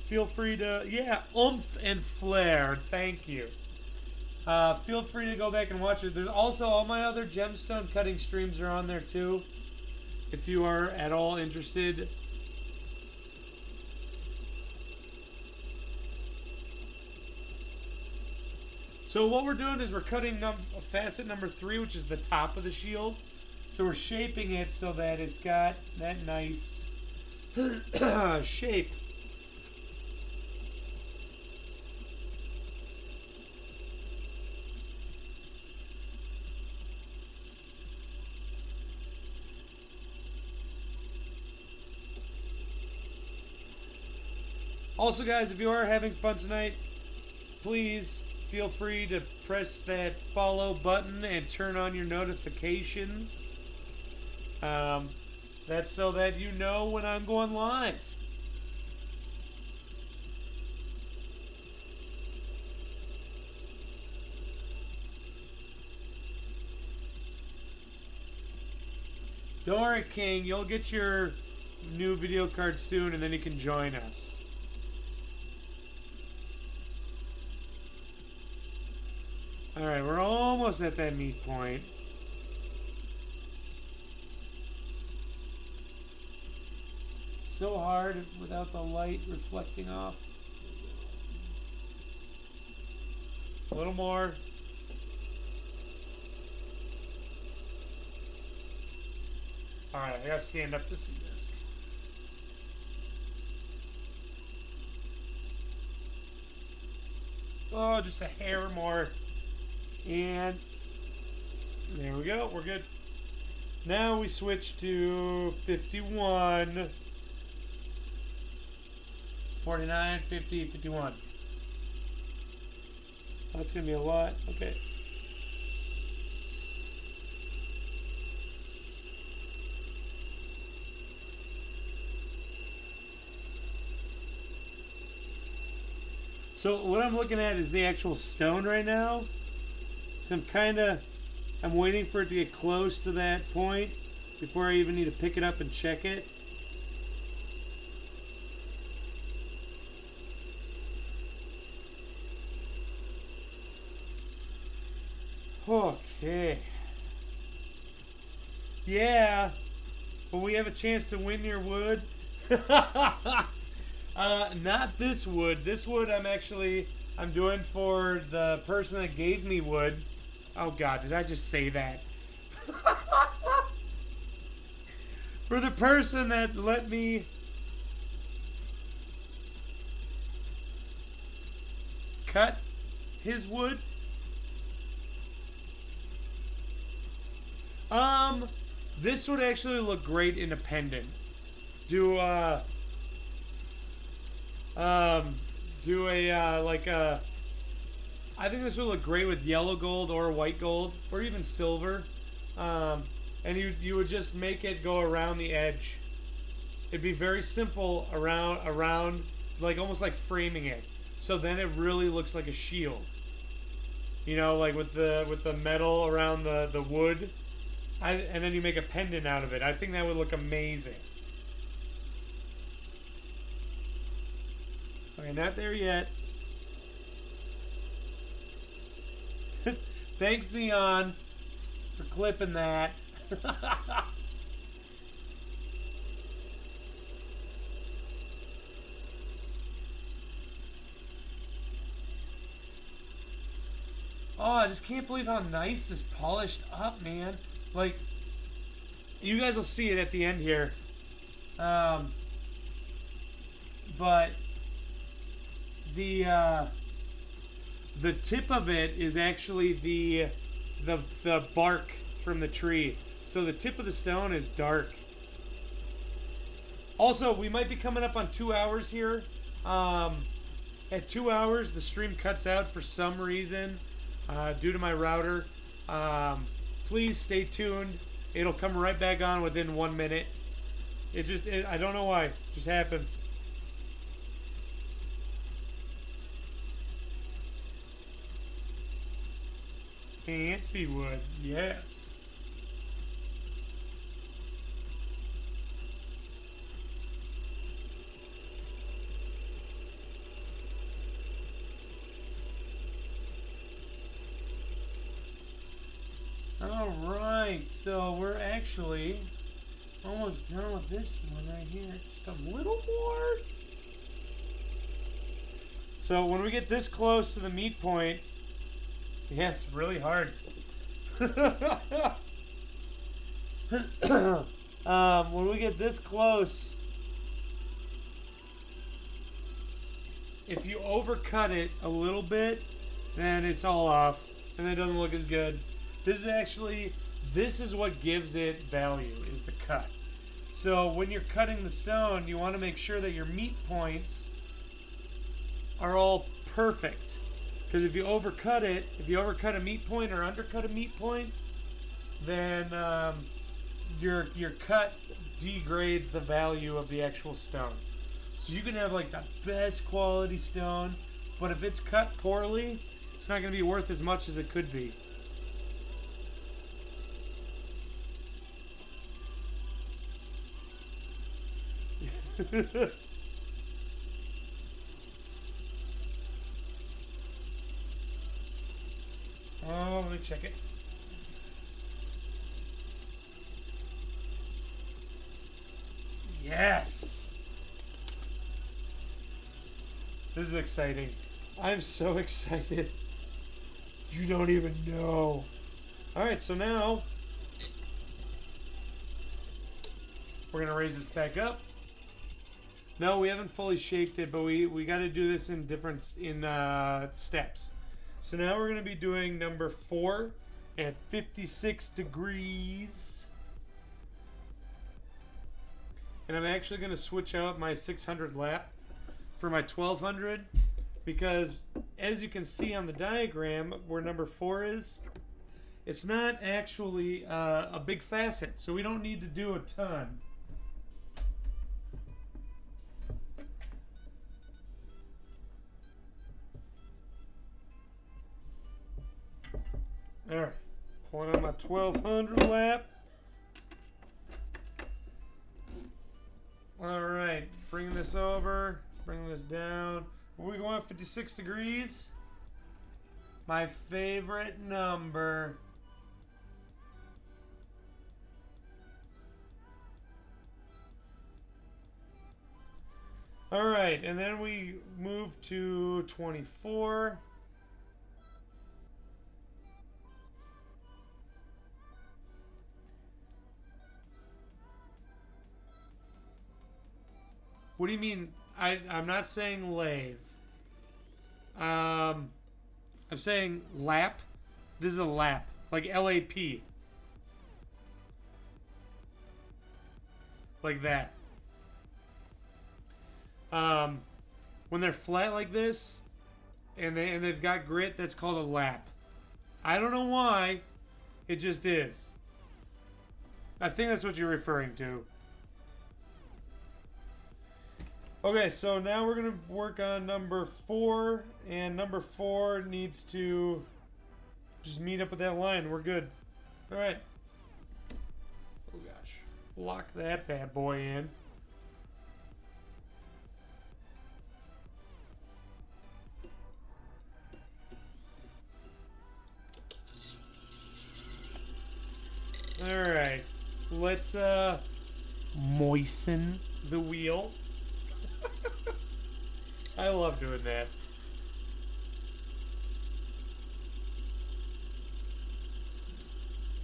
[SPEAKER 1] feel free to, yeah, oomph and flair, thank you. Feel free to go back and watch it. There's also all my other gemstone cutting streams are on there too, if you are at all interested. So what we're doing is we're cutting facet number 3, which is the top of the shield. So we're shaping it so that it's got that nice shape. Also, guys, if you are having fun tonight, please feel free to press that follow button and turn on your notifications. That's so that you know when I'm going live. Don't worry, King. You'll get your new video card soon, and then you can join us. Alright, we're almost at that meat point. So hard without the light reflecting off. A little more. Alright, I gotta stand up to see this. Oh, just a hair more. And there we go, we're good. Now we switch to 51, 49, 50, 51. That's gonna be a lot, okay. So what I'm looking at is the actual stone right now. So I'm waiting for it to get close to that point before I even need to pick it up and check it. Okay. Yeah. Will we have a chance to win your wood? Not this wood. This wood I'm doing for the person that gave me wood. Oh God, did I just say that? For the person that let me cut his wood. This would actually look great in a pendant. I think this would look great with yellow gold or white gold or even silver. And you would just make it go around the edge. It'd be very simple around like almost like framing it. So then it really looks like a shield. You know, like with the metal around the wood. And then you make a pendant out of it. I think that would look amazing. Okay, not there yet. Thanks, Xeon, for clipping that. Oh, I just can't believe how nice this polished up, man. Like, you guys will see it at the end here. But the tip of it is actually the bark from the tree. So the tip of the stone is dark. Also, we might be coming up on 2 hours here. At 2 hours, the stream cuts out for some reason due to my router. Please stay tuned. It'll come right back on within 1 minute. I don't know why. It just happens. Fancy wood, yes. Alright, so we're actually almost done with this one right here. Just a little more. So when we get this close to the meat point, yeah, it's really hard. When we get this close, if you overcut it a little bit, then it's all off, and it doesn't look as good. This is what gives it value, is the cut. So when you're cutting the stone, you want to make sure that your meat points are all perfect. Because if you overcut it, if you overcut a meat point or undercut a meat point, then your cut degrades the value of the actual stone. So you can have like the best quality stone, but if it's cut poorly, it's not going to be worth as much as it could be. Oh, let me check it. Yes! This is exciting. I'm so excited. You don't even know. Alright, so now we're going to raise this back up. No, we haven't fully shaped it, but we got to do this in different steps. So now we're going to be doing number 4 at 56 degrees. And I'm actually going to switch out my 600 lap for my 1200 because as you can see on the diagram where number 4 is, it's not actually a big facet, so we don't need to do a ton. Alright, pulling on my 1200 lap. Alright, bringing this over, bringing this down. Are we going 56 degrees? My favorite number. Alright, and then we move to 24. What do you mean? I'm not saying lathe. I'm saying lap. This is a lap. Like L-A-P. Like that. When they're flat like this, and they've got grit, that's called a lap. I don't know why. It just is. I think that's what you're referring to. Okay, so now we're going to work on number 4, and number 4 needs to just meet up with that line. We're good. All right. Oh, gosh. Lock that bad boy in. All right. Let's moisten the wheel. I love doing that.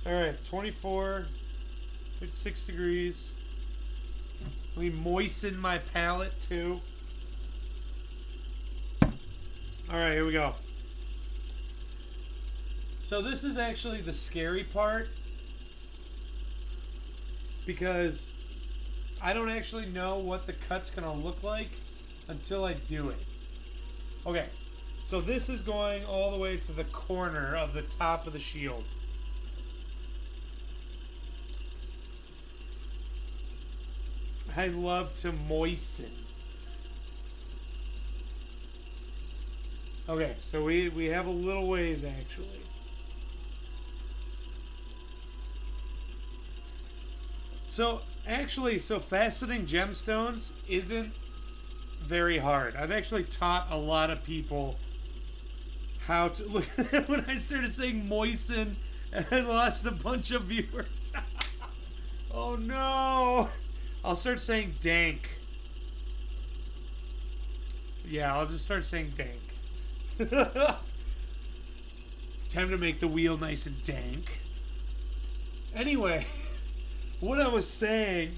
[SPEAKER 1] Alright, 24, 56 degrees. Let me moisten my palette too. Alright, here we go. So this is actually the scary part, because I don't actually know what the cut's gonna look like until I do it. Okay, so this is going all the way to the corner of the top of the shield. I love to moisten. Okay, so we have a little ways actually. So faceting gemstones isn't very hard. I've actually taught a lot of people how to look. When I started saying moisten, I lost a bunch of viewers. Oh no! I'll start saying dank. Yeah, I'll just start saying dank. Time to make the wheel nice and dank. Anyway, what I was saying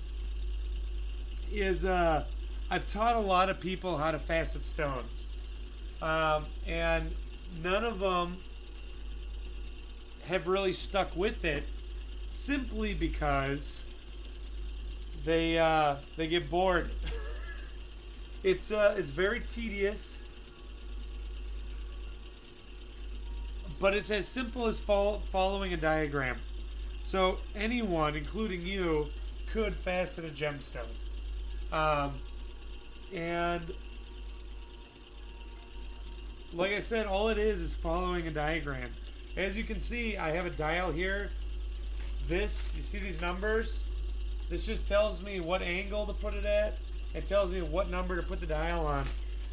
[SPEAKER 1] is I've taught a lot of people how to facet stones. And none of them have really stuck with it simply because they get bored. It's very tedious, but it's as simple as following a diagram. So anyone, including you, could facet a gemstone. And like I said, all it is following a diagram. As you can see, I have a dial here. This, you see these numbers? This just tells me what angle to put it at. It tells me what number to put the dial on.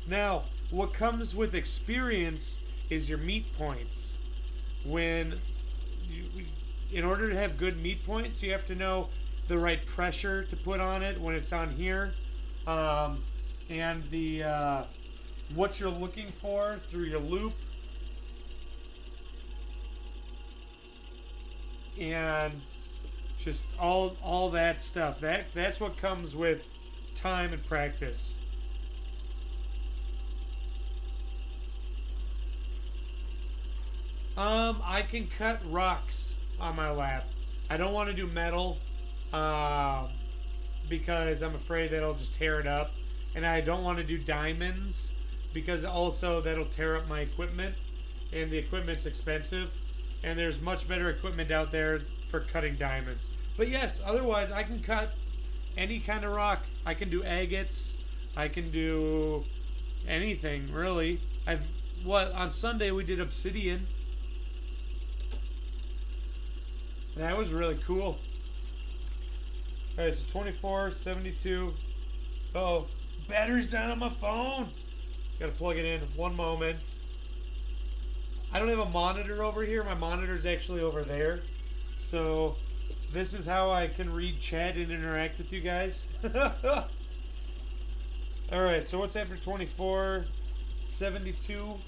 [SPEAKER 1] Now, what comes with experience is your meet points. In order to have good meet points, you have to know the right pressure to put on it when it's on here, and the what you're looking for through your loop, and just all that stuff. That's what comes with time and practice. I can cut rocks on my lap. I don't want to do metal because I'm afraid that'll just tear it up. And I don't want to do diamonds because also that'll tear up my equipment. And the equipment's expensive. And there's much better equipment out there for cutting diamonds. But yes, otherwise I can cut any kind of rock. I can do agates. I can do anything, really. On Sunday we did obsidian. That was really cool. Alright, so 24, 72. Uh-oh. Battery's down on my phone. Gotta plug it in. One moment. I don't have a monitor over here. My monitor's actually over there. So, this is how I can read chat and interact with you guys. Alright, so what's after 24? 72.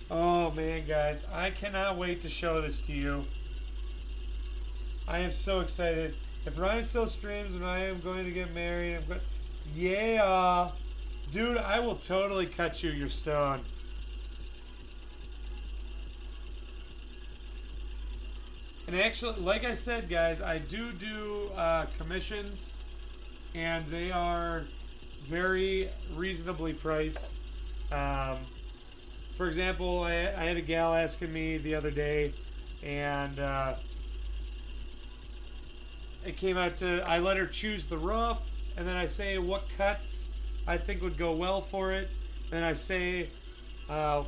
[SPEAKER 1] Oh man, guys, I cannot wait to show this to you. I am so excited. If Ryan still streams and I am going to get married, yeah, dude, I will totally cut you your stone. And actually, like I said, guys, I do commissions, and they are very reasonably priced. For example, I had a gal asking me the other day, and it came out to, I let her choose the roof, and then I say what cuts I think would go well for it. Then I say how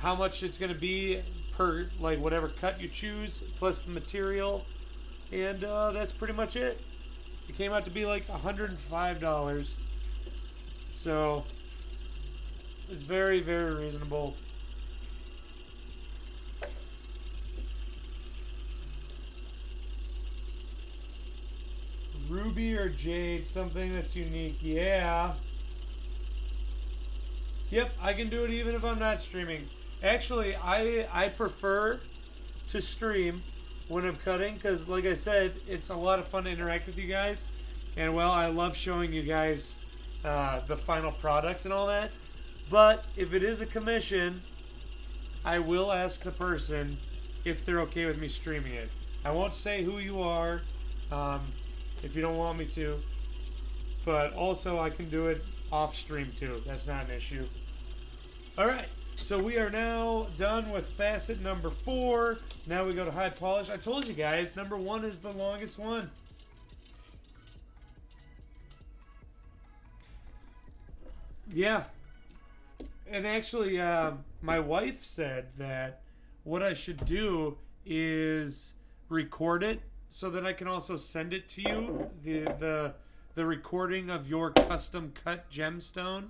[SPEAKER 1] much it's going to be per, like, whatever cut you choose, plus the material, and that's pretty much it. It came out to be like $105. So it's very, very reasonable. Ruby or jade, something that's unique. Yeah. Yep, I can do it even if I'm not streaming. Actually, I prefer to stream when I'm cutting because, like I said, it's a lot of fun to interact with you guys. And, well, I love showing you guys the final product and all that. But if it is a commission, I will ask the person if they're okay with me streaming it. I won't say who you are um, if you don't want me to. But also, I can do it off stream too. That's not an issue. Alright, so we are now done with facet number 4. Now we go to high polish. I told you guys, number 1 is the longest one. Yeah. And actually, my wife said that what I should do is record it so that I can also send it to you. The recording of your custom cut gemstone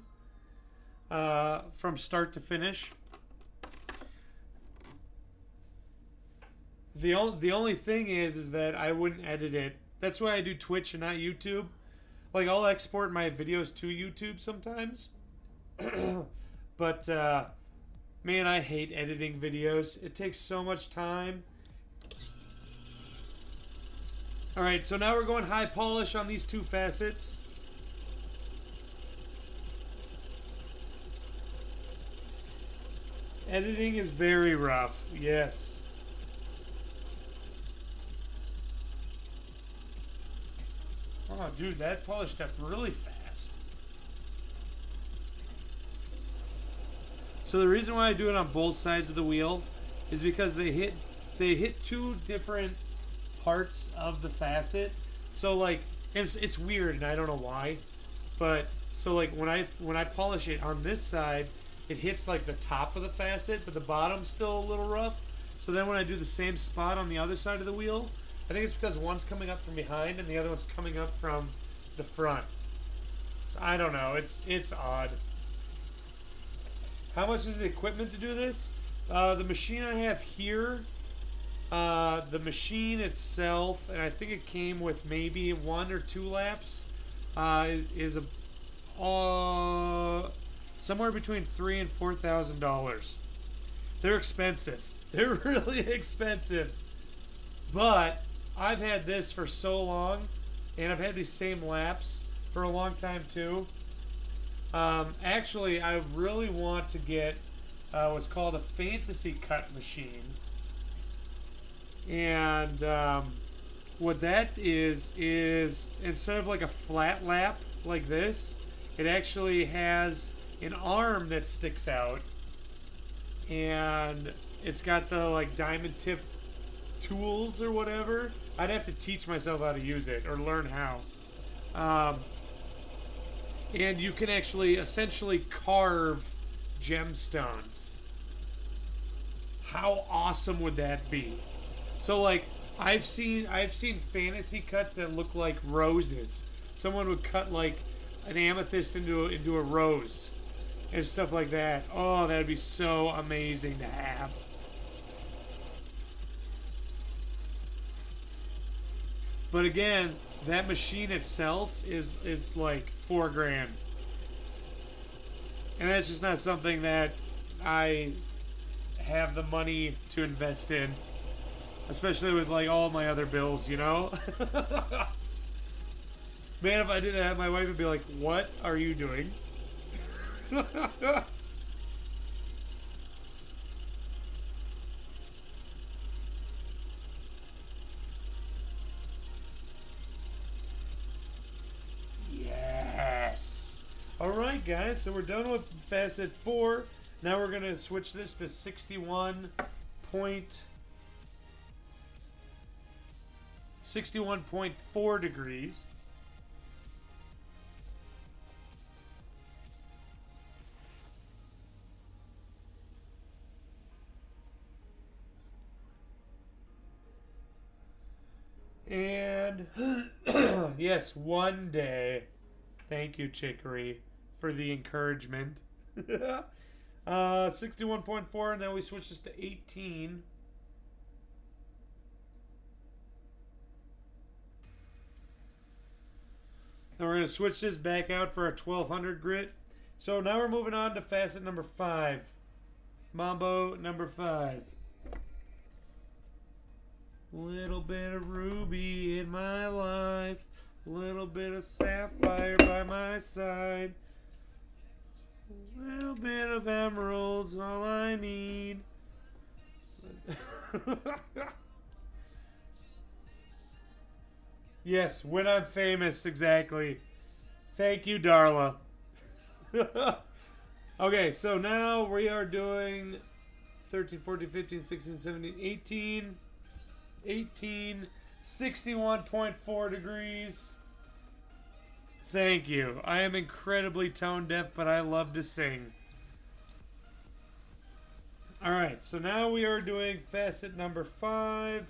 [SPEAKER 1] from start to finish. The only thing is that I wouldn't edit it. That's why I do Twitch and not YouTube. Like, I'll export my videos to YouTube sometimes. But, man, I hate editing videos. It takes so much time. Alright, so now we're going high polish on these 2 facets. Editing is very rough, yes. Oh, dude, that polished up really fast. So the reason why I do it on both sides of the wheel is because they hit 2 different parts of the facet. So like it's weird and I don't know why, but so like when I polish it on this side, it hits like the top of the facet, but the bottom's still a little rough. So then when I do the same spot on the other side of the wheel, I think it's because one's coming up from behind and the other one's coming up from the front. I don't know. It's odd. How much is the equipment to do this? The machine I have here, the machine itself, and I think it came with maybe 1 or 2 laps, is somewhere between $3,000 and $4,000. They're expensive. They're really expensive. But I've had this for so long, and I've had these same laps for a long time too. Actually, I really want to get what's called a fantasy cut machine. And what that is instead of like a flat lap like this, it actually has an arm that sticks out, and it's got the like diamond tip tools or whatever. I'd have to teach myself how to use it or learn how. And you can actually essentially carve gemstones. How awesome would that be? So like I've seen fantasy cuts that look like roses. Someone would cut like an amethyst into a rose and stuff like that. Oh, that'd be so amazing to have. But again, that machine itself is like $4,000. And that's just not something that I have the money to invest in. Especially with like all my other bills, you know? Man, if I did that, my wife would be like, "What are you doing?" Yes. All right, guys. So we're done with facet 4. Now we're gonna switch this to 61.4 degrees. And yes, one day. Thank you, Chicory, for the encouragement. 61.4, and then we switch this to 18. Then we're going to switch this back out for a 1200 grit. So now we're moving on to facet number 5. Mambo number 5. Little bit of ruby in my life. Little bit of sapphire by my side. Little bit of emeralds, all I need. Yes, when I'm famous, exactly. Thank you, Darla. Okay, so now we are doing 13, 14, 15, 16, 17, 18. 18, 61.4 degrees. Thank you. I am incredibly tone deaf, but I love to sing. Alright, so now we are doing facet number 5.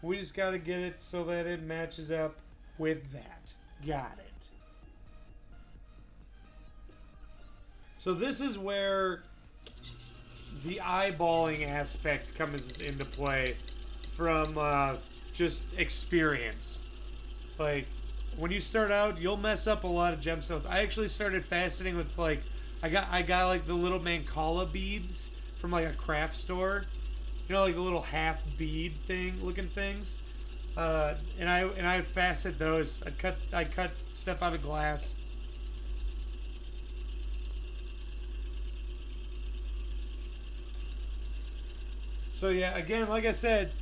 [SPEAKER 1] We just got to get it so that it matches up with that. Got it. So this is where the eyeballing aspect comes into play from just experience. Like, when you start out, you'll mess up a lot of gemstones. I actually started faceting with, like, I got like the little Mancala beads from like a craft store. You know, like the little half bead thing looking things. And I facet those. I cut stuff out of glass. So yeah, again, like I said,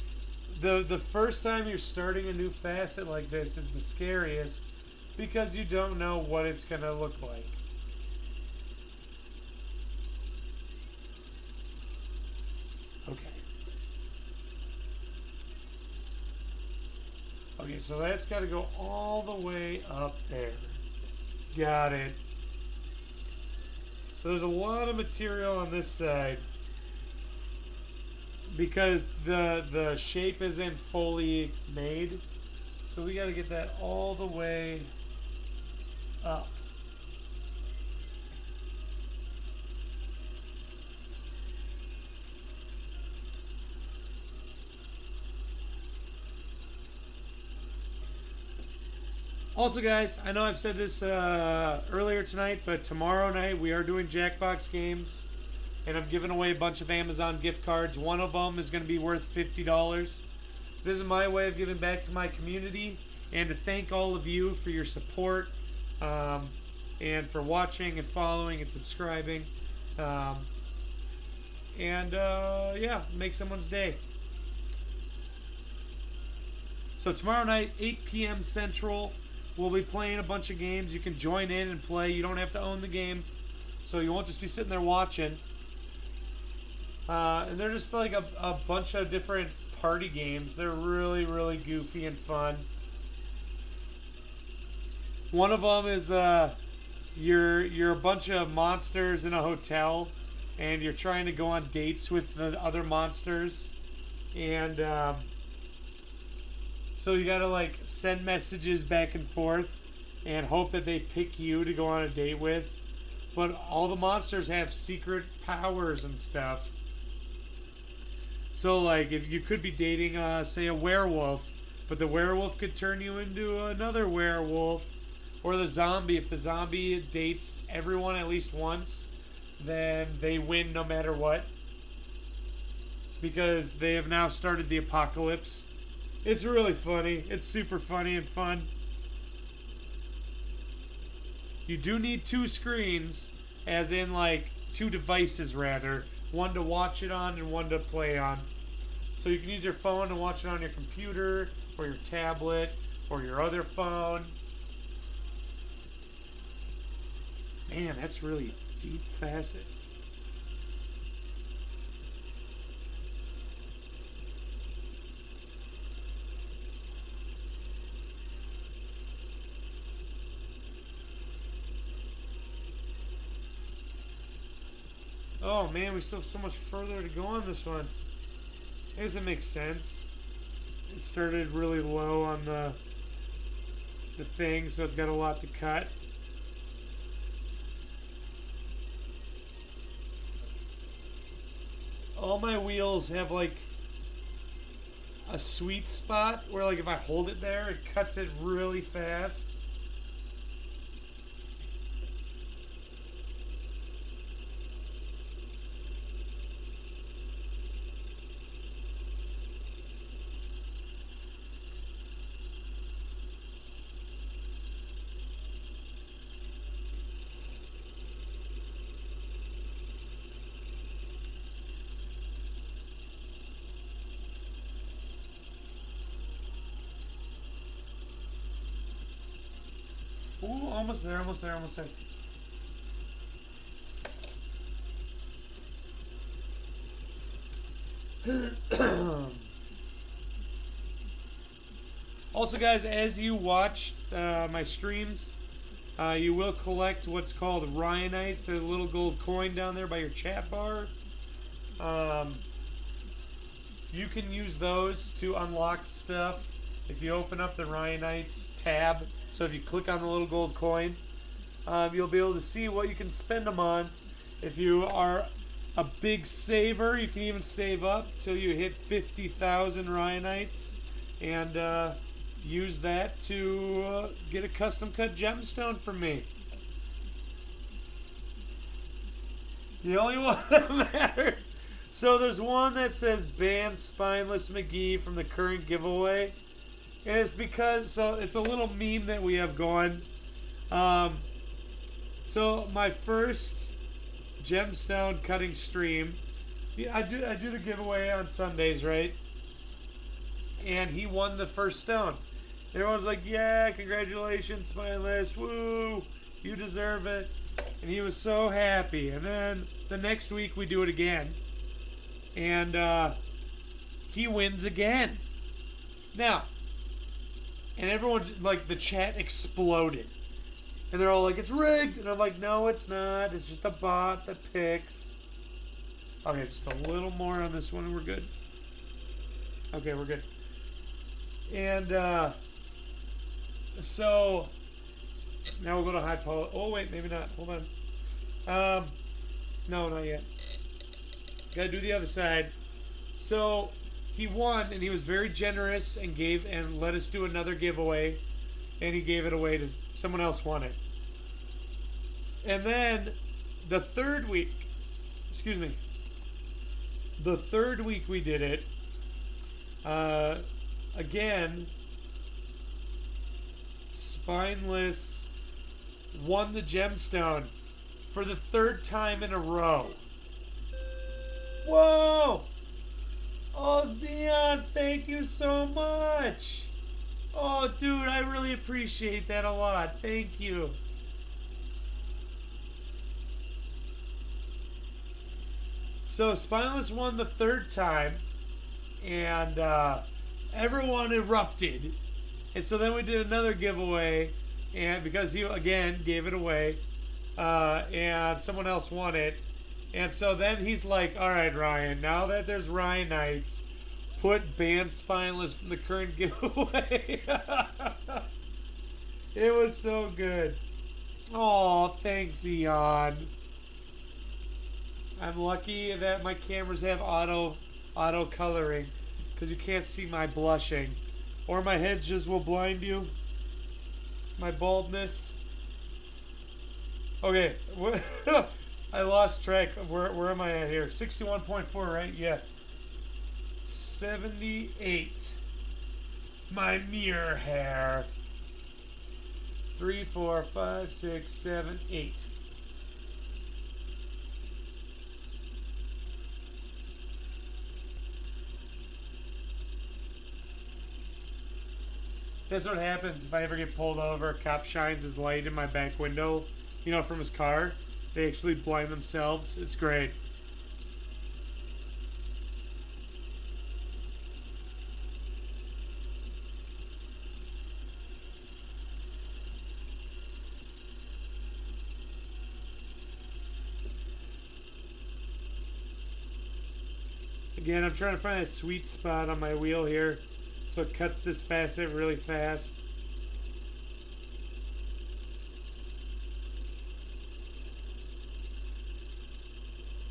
[SPEAKER 1] the first time you're starting a new facet like this is the scariest because you don't know what it's gonna look like. Okay. Okay, so that's got to go all the way up there. Got it. So there's a lot of material on this side because the shape isn't fully made. So we got to get that all the way up. Also, guys, I know I've said this earlier tonight, but tomorrow night we are doing Jackbox games, and I'm giving away a bunch of Amazon gift cards. One of them is going to be worth $50. This is my way of giving back to my community and to thank all of you for your support and for watching and following and subscribing. Yeah, make someone's day. So tomorrow night, 8 p.m. Central, we'll be playing a bunch of games. You can join in and play. You don't have to own the game. So you won't just be sitting there watching. And they're just like a bunch of different party games. They're really, really goofy and fun. One of them is you're a bunch of monsters in a hotel, and you're trying to go on dates with the other monsters. And so you gotta like send messages back and forth and hope that they pick you to go on a date with. But all the monsters have secret powers and stuff. So like if you could be dating say a werewolf, but the werewolf could turn you into another werewolf. Or the zombie. If the zombie dates everyone at least once, then they win no matter what. Because they have now started the apocalypse. It's really funny. It's super funny and fun. You do need 2 screens, as in like 2 devices rather. One to watch it on and one to play on. So you can use your phone to watch it on your computer, or your tablet, or your other phone. Man, that's really deep facet. Oh man, we still have so much further to go on this one. I guess it makes sense. It started really low on the thing, so it's got a lot to cut. All my wheels have like a sweet spot where like if I hold it there, it cuts it really fast. Ooh, almost there, almost there, almost there. Also, guys, as you watch my streams, you will collect what's called Ryanites, the little gold coin down there by your chat bar. You can use those to unlock stuff if you open up the Ryanites tab. So if you click on the little gold coin, you'll be able to see what you can spend them on. If you are a big saver, you can even save up till you hit 50,000 Ryanites and use that to get a custom cut gemstone from me. The only one that matters. So there's one that says ban Spineless McGee from the current giveaway. And it's because, so it's a little meme that we have going. So my first gemstone cutting stream, I do the giveaway on Sundays, right? And he won the first stone. Everyone's like, yeah, congratulations, Spineless, woo, you deserve it. And he was so happy. And then the next week we do it again. And he wins again. Now, and everyone's like, the chat exploded. And they're all like, it's rigged. And I'm like, no, it's not. It's just a bot that picks. Okay, just a little more on this one and we're good. Okay, we're good. And so now we'll go to high poly. Oh wait, maybe not. Hold on. No, not yet. Gotta do the other side. So he won, and he was very generous and gave and let us do another giveaway, and he gave it away to someone else won it. And then the third week, the third week we did it. Again, Spineless won the gemstone for the third time in a row. Whoa! Oh, Xeon, thank you so much. Oh, dude, I really appreciate that a lot. Thank you. So, Spineless won the third time, and everyone erupted. And so then we did another giveaway, and because he, again, gave it away, and someone else won it. And so then he's like, all right, Ryan, now that there's Ryanites, put ban Spineless from the current giveaway. It was so good. Oh, thanks, Xeon. I'm lucky that my cameras have auto coloring, because you can't see my blushing. Or my head just will blind you. My baldness. Okay. I lost track of where am I at here? 61.4, right? Yeah. 78. My mirror hair. 3, 4, 5, 6, 7, 8. That's what happens if I ever get pulled over. A cop shines his light in my back window, you know, from his car. They actually blind themselves. It's great. Again, I'm trying to find a sweet spot on my wheel here so it cuts this facet really fast.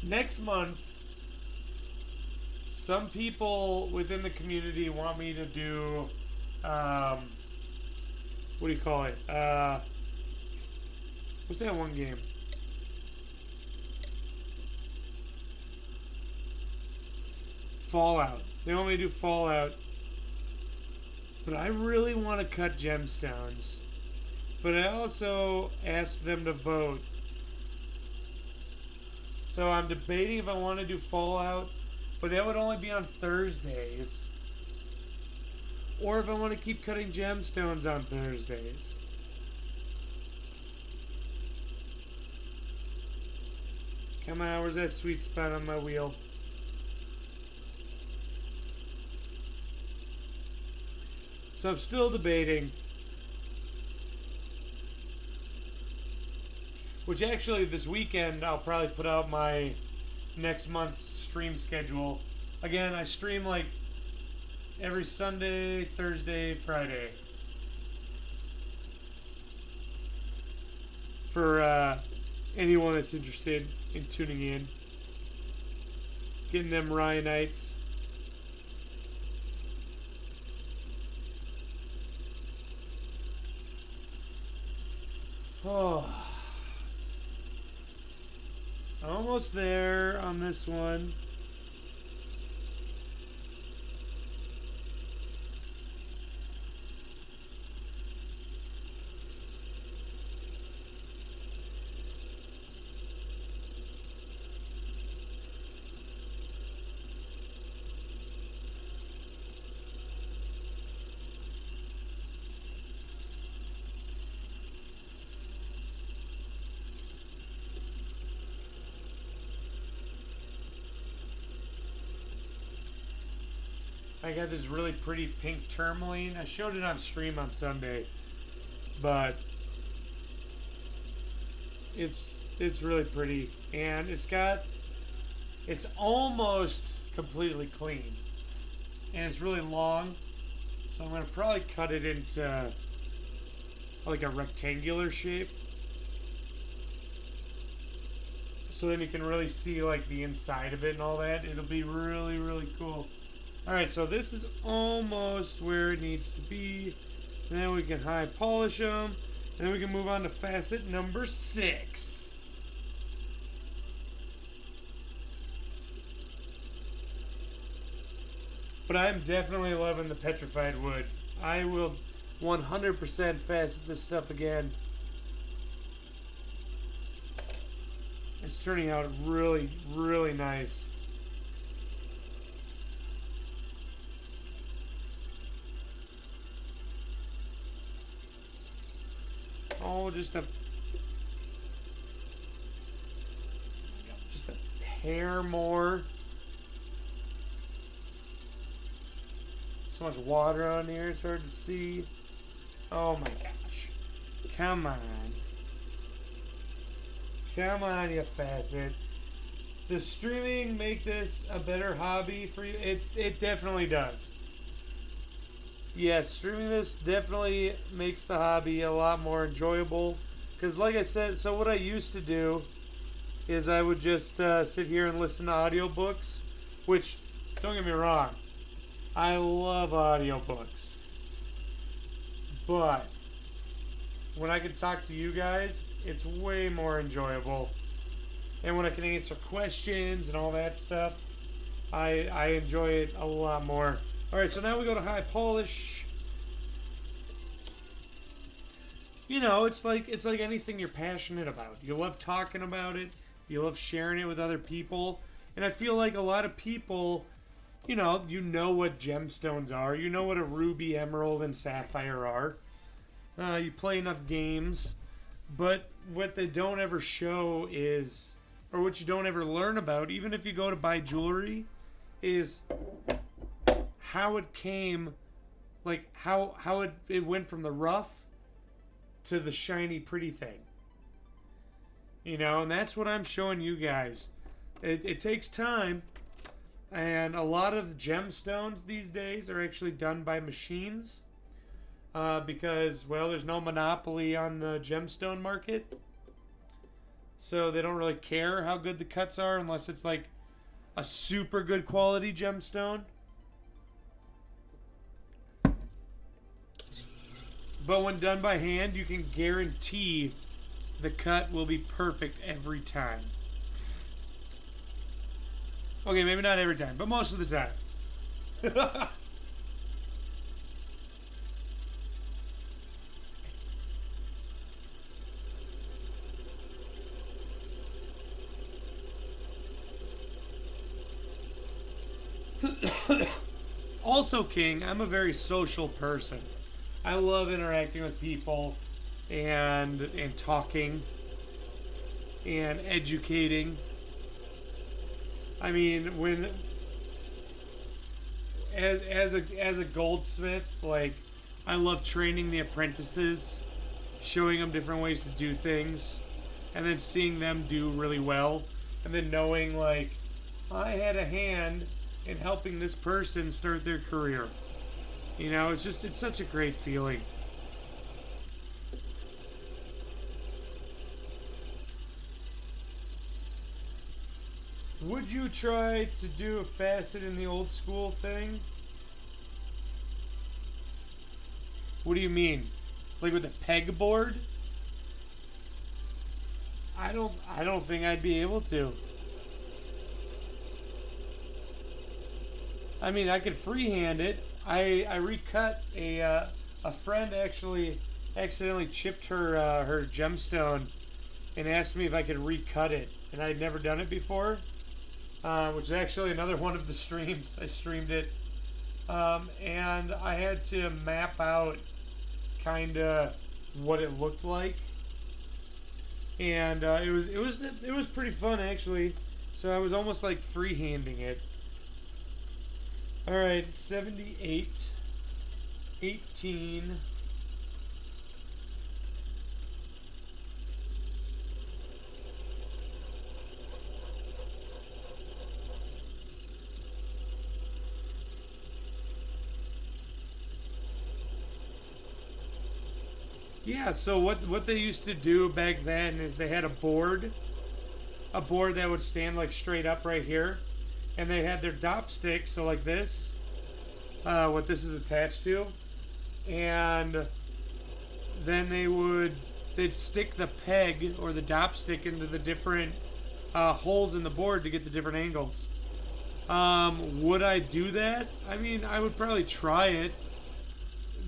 [SPEAKER 1] Next month, some people within the community want me to do, what do you call it? What's that one game? Fallout. They want me to do Fallout. But I really want to cut gemstones. But I also asked them to vote. So I'm debating if I want to do Fallout, but that would only be on Thursdays. Or if I want to keep cutting gemstones on Thursdays. Come on, where's that sweet spot on my wheel? So I'm still debating. Which actually, this weekend, I'll probably put out my next month's stream schedule. Again, I stream like every Sunday, Thursday, Friday. For anyone that's interested in tuning in. Getting them Ryanites. Oh. Almost there on this one. I got this really pretty pink tourmaline. I showed it on stream on Sunday, but it's really pretty, and it's almost completely clean, and it's really long, so I'm gonna probably cut it into like a rectangular shape, so then you can really see like the inside of it and all that. It'll be really cool. Alright, so this is almost where it needs to be. And then we can high polish them. And then we can move on to facet number 6. But I'm definitely loving the Petrified Wood. I will 100% facet this stuff again. It's turning out really nice. Oh, just a hair more. So much water on here, it's hard to see. Oh my gosh. Come on. Come on, you facet. Does streaming make this a better hobby for you? It definitely does. Yes, streaming this definitely makes the hobby a lot more enjoyable. Because like I said, so what I used to do is I would just sit here and listen to audiobooks. Which, don't get me wrong, I love audiobooks. But when I can talk to you guys, it's way more enjoyable. And when I can answer questions and all that stuff, I enjoy it a lot more. Alright, so now we go to high polish. You know, it's like anything you're passionate about. You love talking about it. You love sharing it with other people. And I feel like a lot of people, you know what gemstones are. You know what a ruby, emerald, and sapphire are. You play enough games. But what they don't ever show is, or what you don't ever learn about, even if you go to buy jewelry, is how it came, like how it went from the rough to the shiny pretty thing. You know, and that's what I'm showing you guys. It takes time, and a lot of gemstones these days are actually done by machines because, well, there's no monopoly on the gemstone market. So they don't really care how good the cuts are unless it's like a super good quality gemstone. But when done by hand, you can guarantee the cut will be perfect every time. Okay, maybe not every time, but most of the time. Also, King, I'm a very social person. I love interacting with people and talking and educating. I mean, when as a goldsmith, like I love training the apprentices, showing them different ways to do things, and then seeing them do really well, and then knowing like I had a hand in helping this person start their career. You know, it's such a great feeling. Would you try to do a facet in the old school thing? What do you mean? Like with a pegboard? I don't think I'd be able to. I mean, I could freehand it. I recut a friend actually accidentally chipped her gemstone and asked me if I could recut it, and I'd never done it before. Which is actually another one of the streams. I streamed it, and I had to map out kind of what it looked like, and it was pretty fun actually. So I was almost like freehanding it. All right, 78, 18. Yeah, so what they used to do back then is they had a board that would stand like straight up right here, and they had their dop stick, so like this, what this is attached to, and then they'd stick the peg or the dop stick into the different holes in the board to get the different angles. Would I do that? I mean, I would probably try it.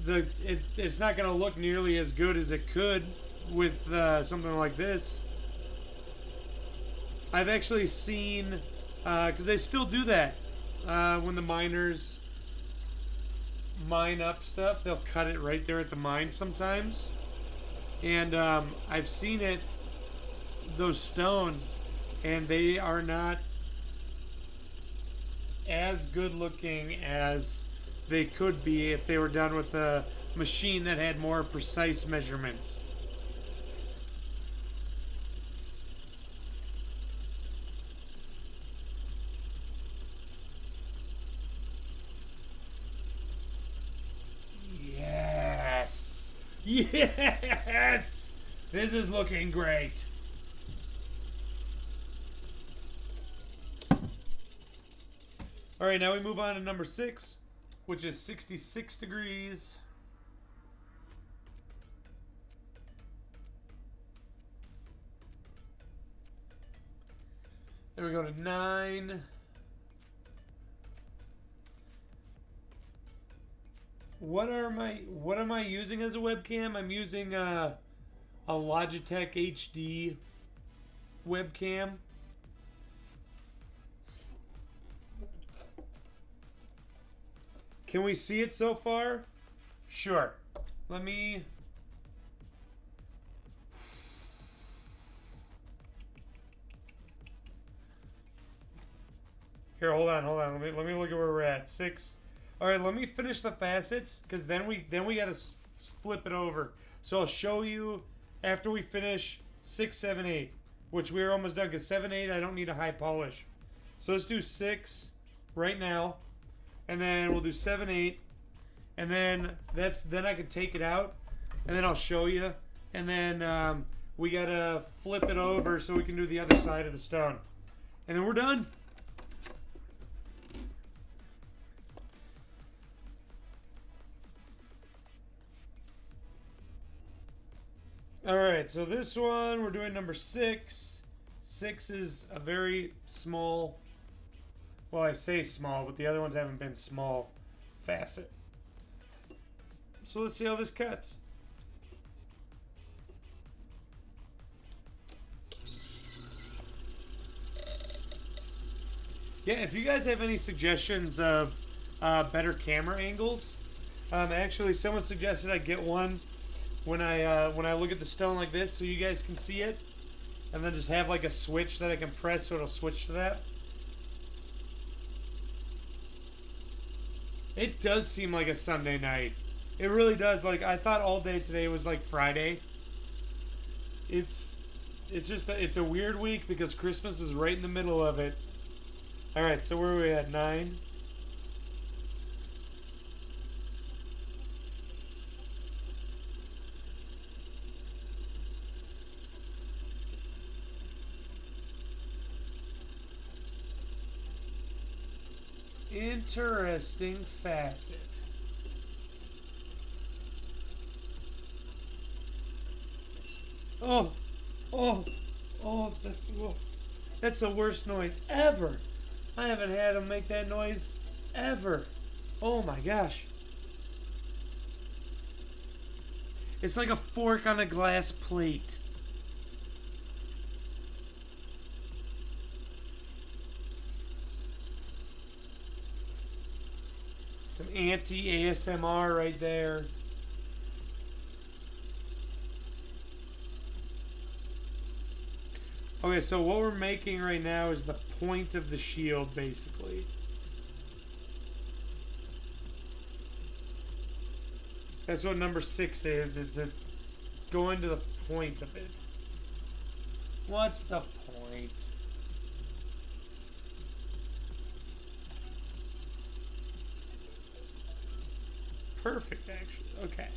[SPEAKER 1] It's not going to look nearly as good as it could with something like this. I've actually seen, because they still do that, when the miners mine up stuff, they'll cut it right there at the mine sometimes. And I've seen it, those stones, and they are not as good looking as they could be if they were done with a machine that had more precise measurements. Yes! Yes! This is looking great. All right, now we move on to number 6, which is 66 degrees. Then we go to 9. What am I using as a webcam? I'm using a Logitech HD webcam. Can we see it so far? Sure. Let me... Here, hold on. Let me look at where we're at. 6. All right, let me finish the facets, because then we gotta flip it over. So I'll show you after we finish 6, 7, 8, which we're almost done, because 7, 8 I don't need a high polish. So let's do 6 right now. And then we'll do 7, 8, and then I can take it out, and then I'll show you, and then we gotta flip it over so we can do the other side of the stone, and then we're done. All right, so this one we're doing number 6. 6 is a very small. Well, I say small, but the other ones haven't been small facet. So let's see how this cuts. Yeah, if you guys have any suggestions of better camera angles, actually someone suggested I get one when I look at the stone like this, so you guys can see it, and then just have like a switch that I can press so it'll switch to that. It does seem like a Sunday night. It really does. Like, I thought all day today was like Friday. It's it's a weird week because Christmas is right in the middle of it. All right, so where are we at? 9. Interesting facet. Oh, oh, oh, that's the worst noise ever. I haven't had him make that noise ever. Oh my gosh. It's like a fork on a glass plate. Some anti-ASMR right there. Okay, so what we're making right now is the point of the shield, basically. That's what number 6 is. It's going to the point of it. What's the point? Perfect, actually. Okay.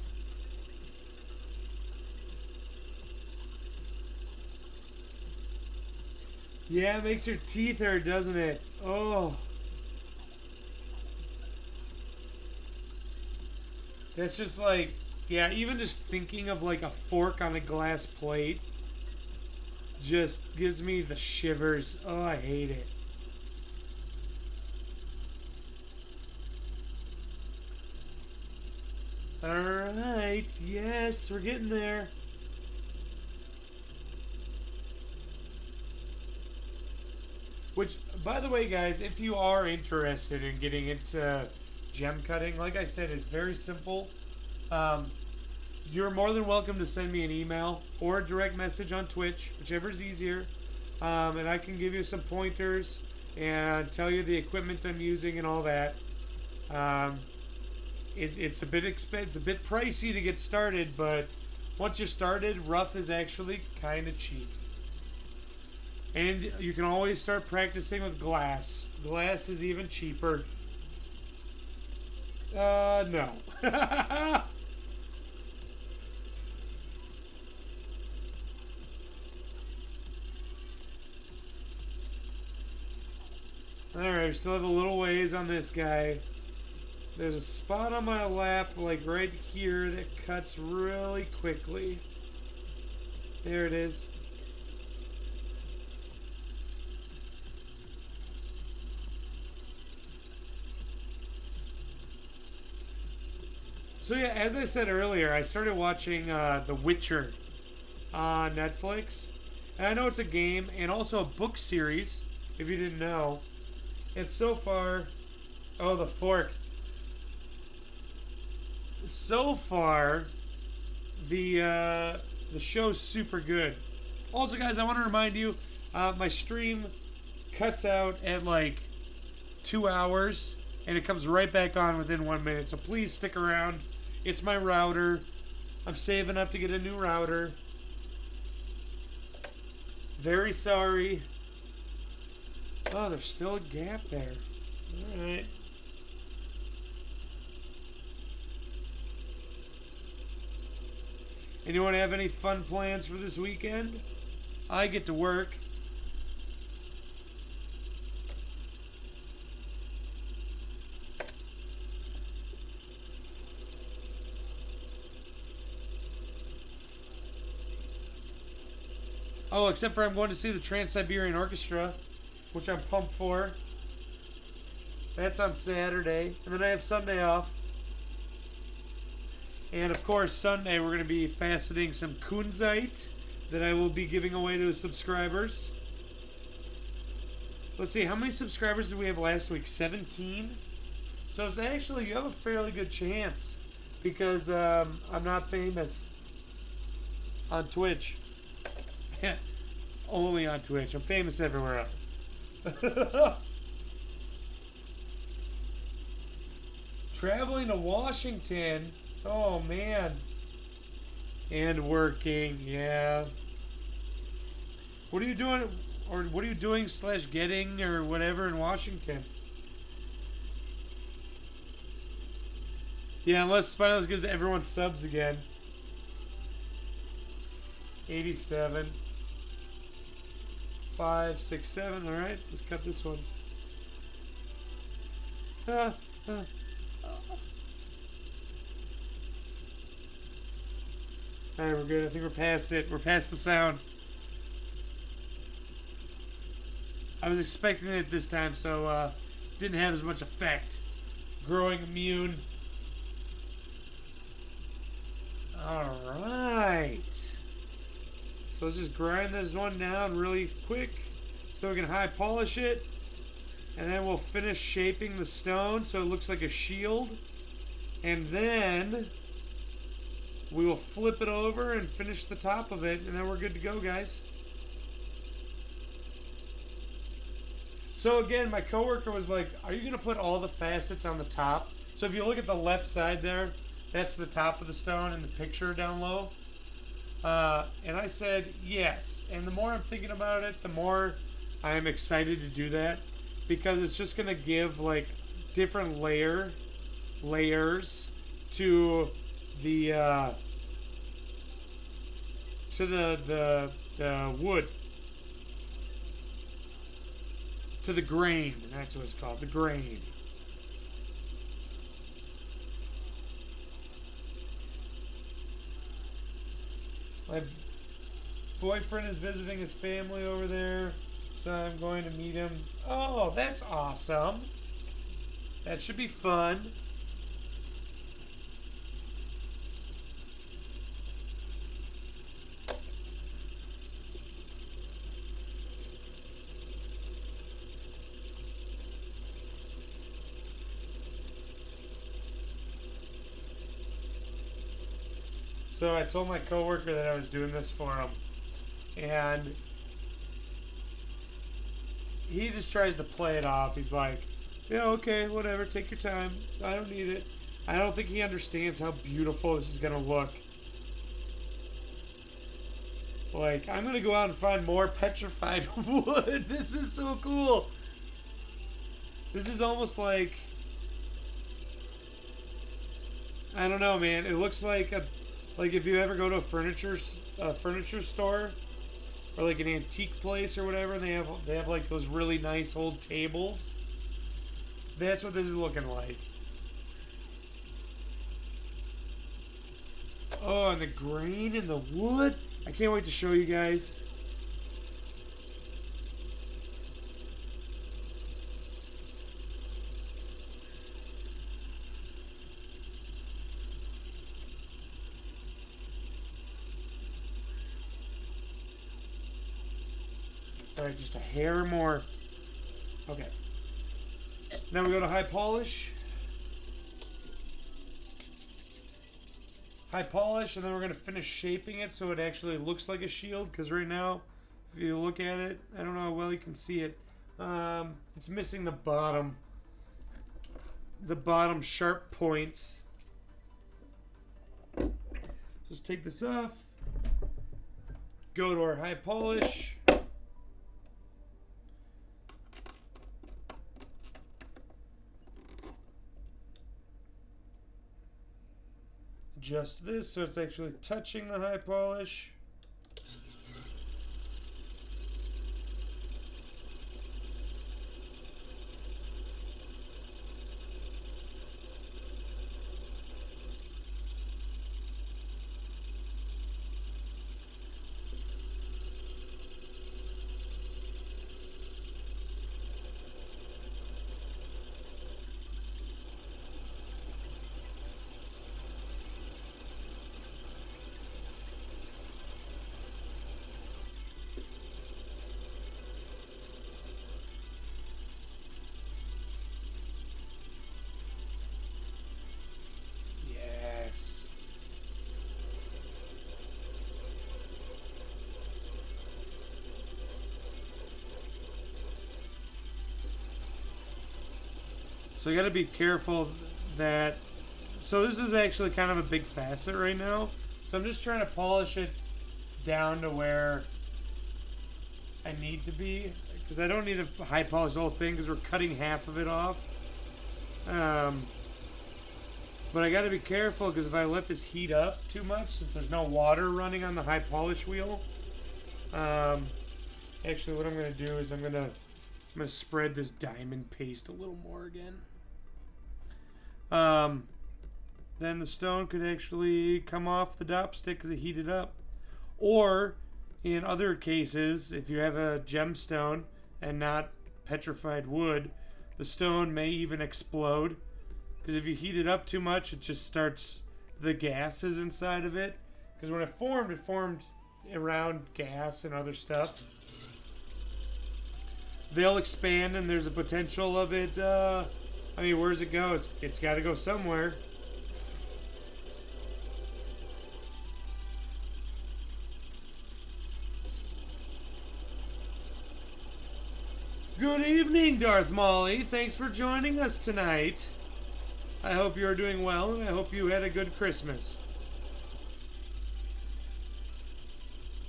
[SPEAKER 1] Yeah, it makes your teeth hurt, doesn't it? Oh. That's just like, yeah, even just thinking of like a fork on a glass plate just gives me the shivers. Oh, I hate it. Alright, yes, we're getting there. Which, by the way, guys, if you are interested in getting into gem cutting, like I said, it's very simple. You're more than welcome to send me an email or a direct message on Twitch, whichever is easier. And I can give you some pointers and tell you the equipment I'm using and all that. It's a bit it's a bit pricey to get started, but once you're started, rough is actually kind of cheap. And you can always start practicing with glass. Glass is even cheaper. No. Alright, we still have a little ways on this guy. There's a spot on my lap, like right here, that cuts really quickly. There it is. So yeah, as I said earlier, I started watching The Witcher on Netflix. And I know it's a game and also a book series, if you didn't know. And so far... Oh, the fork. So far, the show's super good. Also, guys, I want to remind you, my stream cuts out at like 2 hours, and it comes right back on within 1 minute. So please stick around. It's my router. I'm saving up to get a new router. Very sorry. Oh, there's still a gap there. All right. Anyone have any fun plans for this weekend? I get to work. Oh, except for I'm going to see the Trans-Siberian Orchestra, which I'm pumped for. That's on Saturday. And then I have Sunday off. And of course, Sunday we're going to be faceting some kunzite that I will be giving away to the subscribers. Let's see, how many subscribers did we have last week? 17? So it's actually, you have a fairly good chance because I'm not famous on Twitch. Only on Twitch. I'm famous everywhere else. Traveling to Washington. Oh, man. And working, yeah. What are you doing, or what are you doing / getting, or whatever in Washington? Yeah, unless Spineless gives everyone subs again. 87. 5, 6, 7. Alright, let's cut this one. Alright, we're good. I think we're past it. We're past the sound. I was expecting it this time, so didn't have as much effect. Growing immune. Alright. So let's just grind this one down really quick so we can high polish it. And then we'll finish shaping the stone so it looks like a shield. And then we will flip it over and finish the top of it, and then we're good to go, guys. So again, my coworker was like, are you going to put all the facets on the top? So if you look at the left side there, that's the top of the stone in the picture down low. And I said, yes. And the more I'm thinking about it, the more I'm excited to do that. Because it's just going to give, like, different layers to the wood, to the grain. That's what it's called, the grain. My boyfriend is visiting his family over there, so I'm going to meet him. Oh, that's awesome. That should be fun. So I told my coworker that I was doing this for him, and he just tries to play it off. He's like, yeah, okay, whatever, take your time. I don't need it. I don't think he understands how beautiful this is going to look. Like, I'm going to go out and find more petrified wood. This is so cool. This is almost like, I don't know, man. It looks like if you ever go to a furniture store, or like an antique place or whatever, and they have like those really nice old tables. That's what this is looking like. Oh, and the grain and the wood. I can't wait to show you guys. Alright, just a hair more. Okay. Now we go to high polish. High polish, and then we're going to finish shaping it so it actually looks like a shield. Because right now, if you look at it, I don't know how well you can see it. It's missing the bottom. The bottom sharp points. Just take this off. Go to our high polish. Adjust this so it's actually touching the high polish. So you got to be careful. that. So this is actually kind of a big facet right now. So I'm just trying to polish it down to where I need to be, because I don't need to high polish the whole thing because we're cutting half of it off. But I got to be careful because if I let this heat up too much, since there's no water running on the high polish wheel, actually what I'm going to do is I'm going to spread this diamond paste a little more again. Then the stone could actually come off the dopstick because it heated up. Or, in other cases, if you have a gemstone and not petrified wood, the stone may even explode. Because if you heat it up too much, it just starts the gases inside of it. Because when it formed around gas and other stuff. They'll expand and there's a potential of it. I mean, where does it go? It's got to go somewhere. Good evening, Darth Molly. Thanks for joining us tonight. I hope you're doing well, and I hope you had a good Christmas.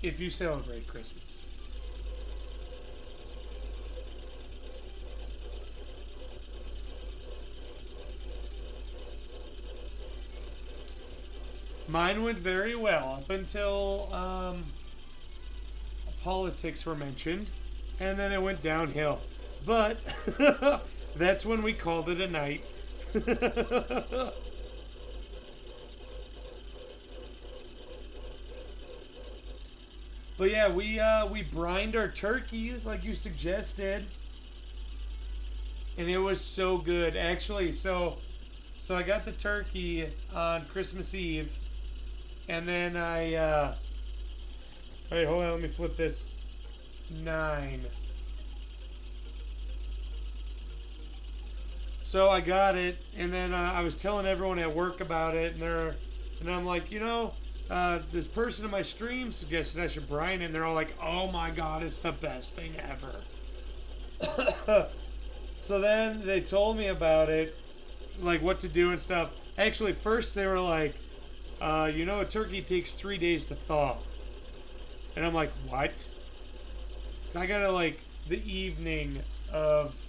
[SPEAKER 1] If you celebrate Christmas. Mine went very well up until politics were mentioned, and then it went downhill. But that's when we called it a night. But yeah, we brined our turkey like you suggested, and it was so good. Actually, so I got the turkey on Christmas Eve, and then wait, hold on, let me flip this. 9. So I got it, and then I was telling everyone at work about it, and I'm like, this person in my stream suggested I should brine it, and they're all like, oh my god, it's the best thing ever. So then they told me about it, like what to do and stuff. Actually, first they were like, a turkey takes 3 days to thaw. And I'm like, what? I gotta, like, the evening of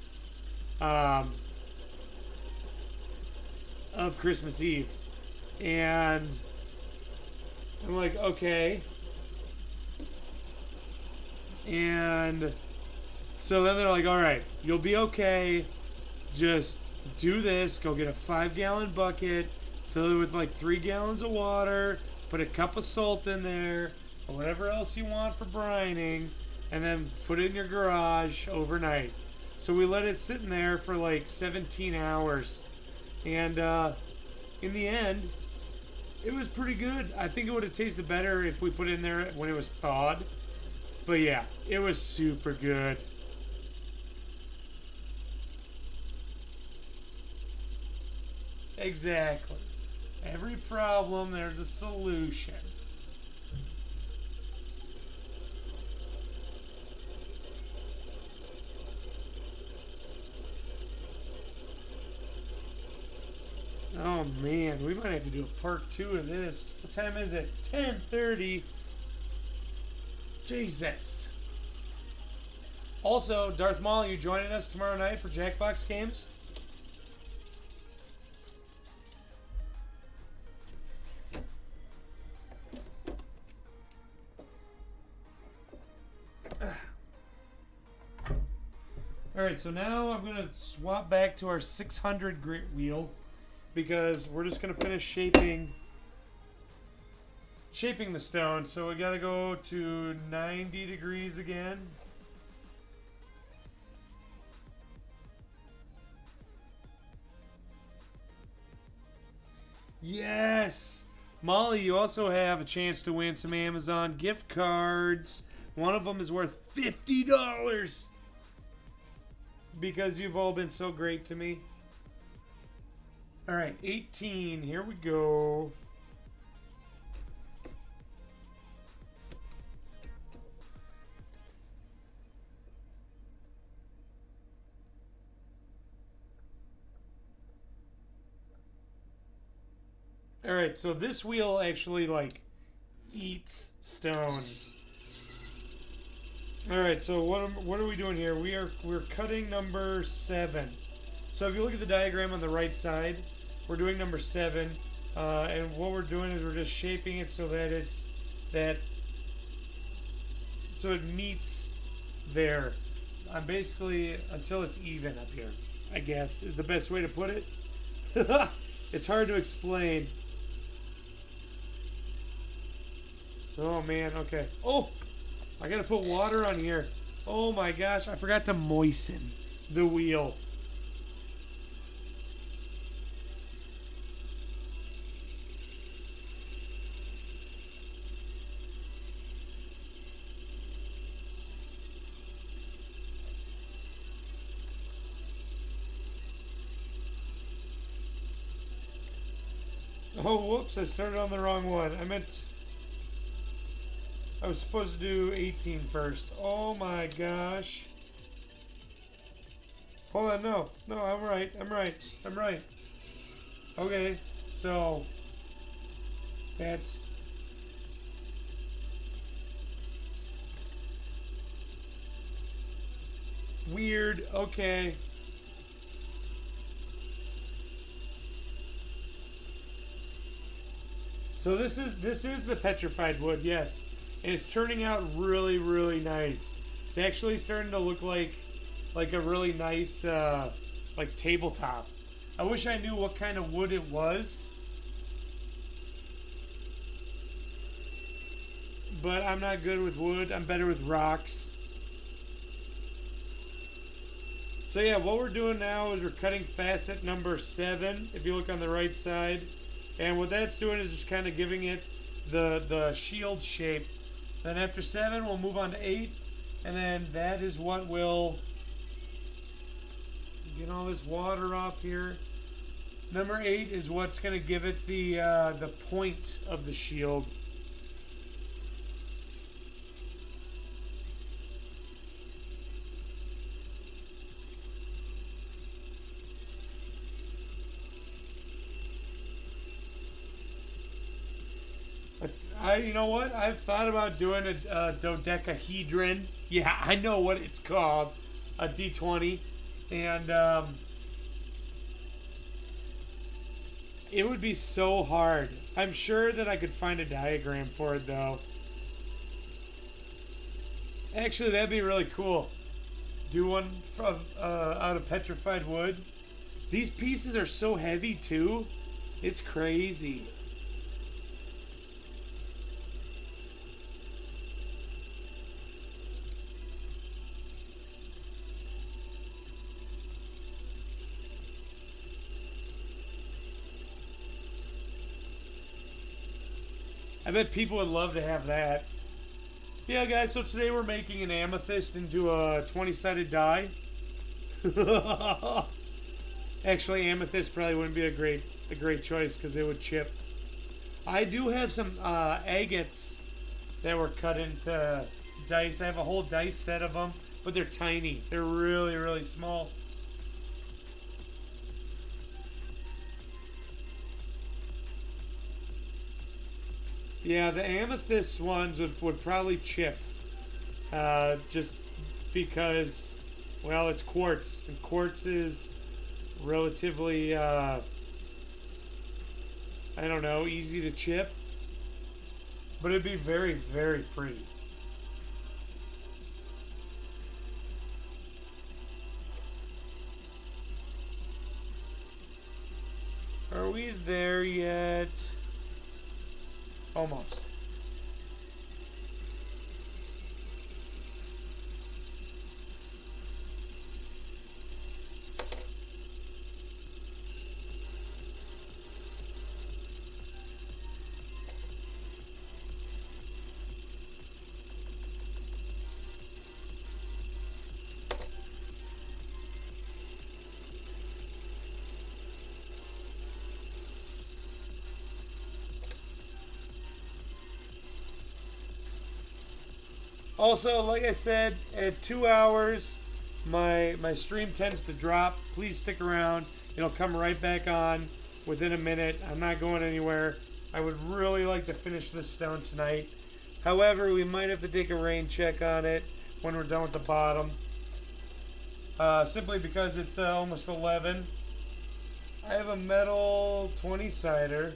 [SPEAKER 1] Christmas Eve. And I'm like, okay. And so then they're like, all right, you'll be okay. Just do this. Go get a 5-gallon bucket. Fill it with like 3 gallons of water. Put a cup of salt in there. Or whatever else you want for brining. And then put it in your garage overnight. So we let it sit in there for like 17 hours. And in the end, it was pretty good. I think it would have tasted better if we put it in there when it was thawed. But yeah, it was super good. Exactly. Every problem, there's a solution. Oh man, we might have to do a part 2 of this. What time is it? 10:30. Jesus. Also, Darth Maul, you joining us tomorrow night for Jackbox games? Alright, so now I'm going to swap back to our 600 grit wheel because we're just going to finish shaping the stone. So we got to go to 90 degrees again. Yes! Molly, you also have a chance to win some Amazon gift cards. One of them is worth $50 because you've all been so great to me. All right, 18. Here we go. All right, so this wheel actually like eats stones. All right, so what are we doing here? We're cutting number 7. So if you look at the diagram on the right side, we're doing number 7, and what we're doing is we're just shaping it so that so it meets there. I'm basically until it's even up here, I guess is the best way to put it. It's hard to explain. Oh man, okay. Oh, I gotta put water on here. Oh my gosh, I forgot to moisten the wheel. Oh, whoops, I started on the wrong one. I was supposed to do 18 first. Oh my gosh. Hold on, no, I'm right. Okay, so that's weird. Okay. So this is the petrified wood, yes. And it's turning out really, really nice. It's actually starting to look like a really nice like tabletop. I wish I knew what kind of wood it was. But I'm not good with wood. I'm better with rocks. So yeah, what we're doing now is we're cutting facet number 7, if you look on the right side. And what that's doing is just kind of giving it the shield shape. Then after 7, we'll move on to 8. And then that is what will get all this water off here. Number 8 is what's going to give it the point of the shield. You know what? I've thought about doing a dodecahedron. Yeah, I know what it's called. A D20. And it would be so hard. I'm sure that I could find a diagram for it, though. Actually, that'd be really cool. Do one from out of petrified wood. These pieces are so heavy, too. It's crazy. I bet people would love to have that. Yeah, guys, so today we're making an amethyst into a 20-sided die. Actually, amethyst probably wouldn't be a great choice because they would chip. I do have some agates that were cut into dice. I have a whole dice set of them, but they're tiny. They're really, really small. Yeah, the amethyst ones would probably chip. Just because, well, it's quartz. And quartz is relatively, I don't know, easy to chip. But it'd be very, very pretty. Are we there yet? Almost. Also, like I said, at 2 hours, my stream tends to drop. Please stick around. It'll come right back on. within a minute. I'm not going anywhere. I would really like to finish this stone tonight. However, we might have to take a rain check on it when we're done with the bottom. Simply because it's almost 11. I have a metal 20-sider.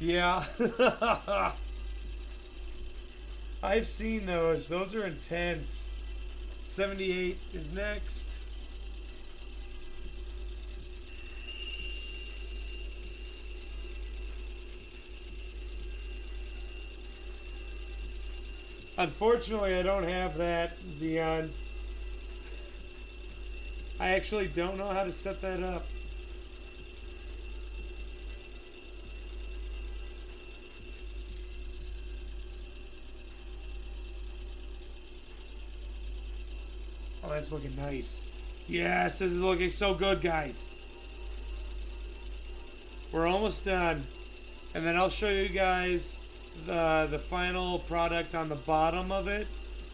[SPEAKER 1] Yeah. I've seen those. Those are intense. 78 is next. Unfortunately, I don't have that, Xeon. I actually don't know how to set that up. Oh, that's looking nice. Yes, this is looking so good, guys. We're almost done. And then I'll show you guys the final product on the bottom of it.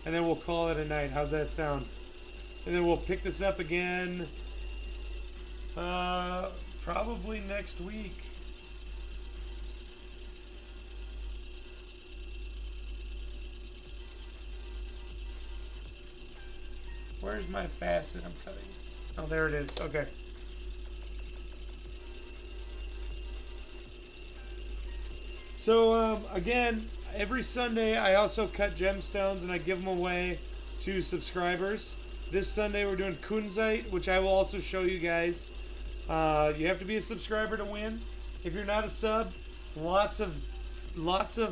[SPEAKER 1] And then we'll call it a night. How's that sound? And then we'll pick this up again probably next week. Where's my facet I'm cutting? Oh, there it is. Okay. So, again, every Sunday I also cut gemstones and I give them away to subscribers. This Sunday we're doing kunzite, which I will also show you guys. You have to be a subscriber to win. If you're not a sub, lots of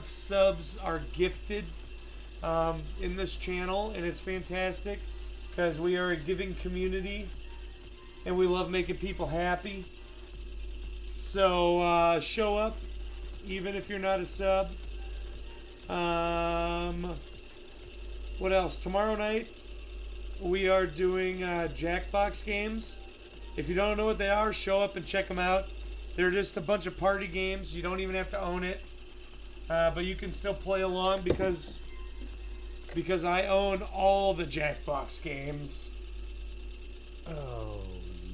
[SPEAKER 1] subs are gifted in this channel, and it's fantastic because we are a giving community and we love making people happy. So show up even if you're not a sub. What else? Tomorrow night we are doing Jackbox games. If you don't know what they are, show up and check them out. They're just a bunch of party games. You don't even have to own it, but you can still play along because I own all the Jackbox games.
[SPEAKER 2] Oh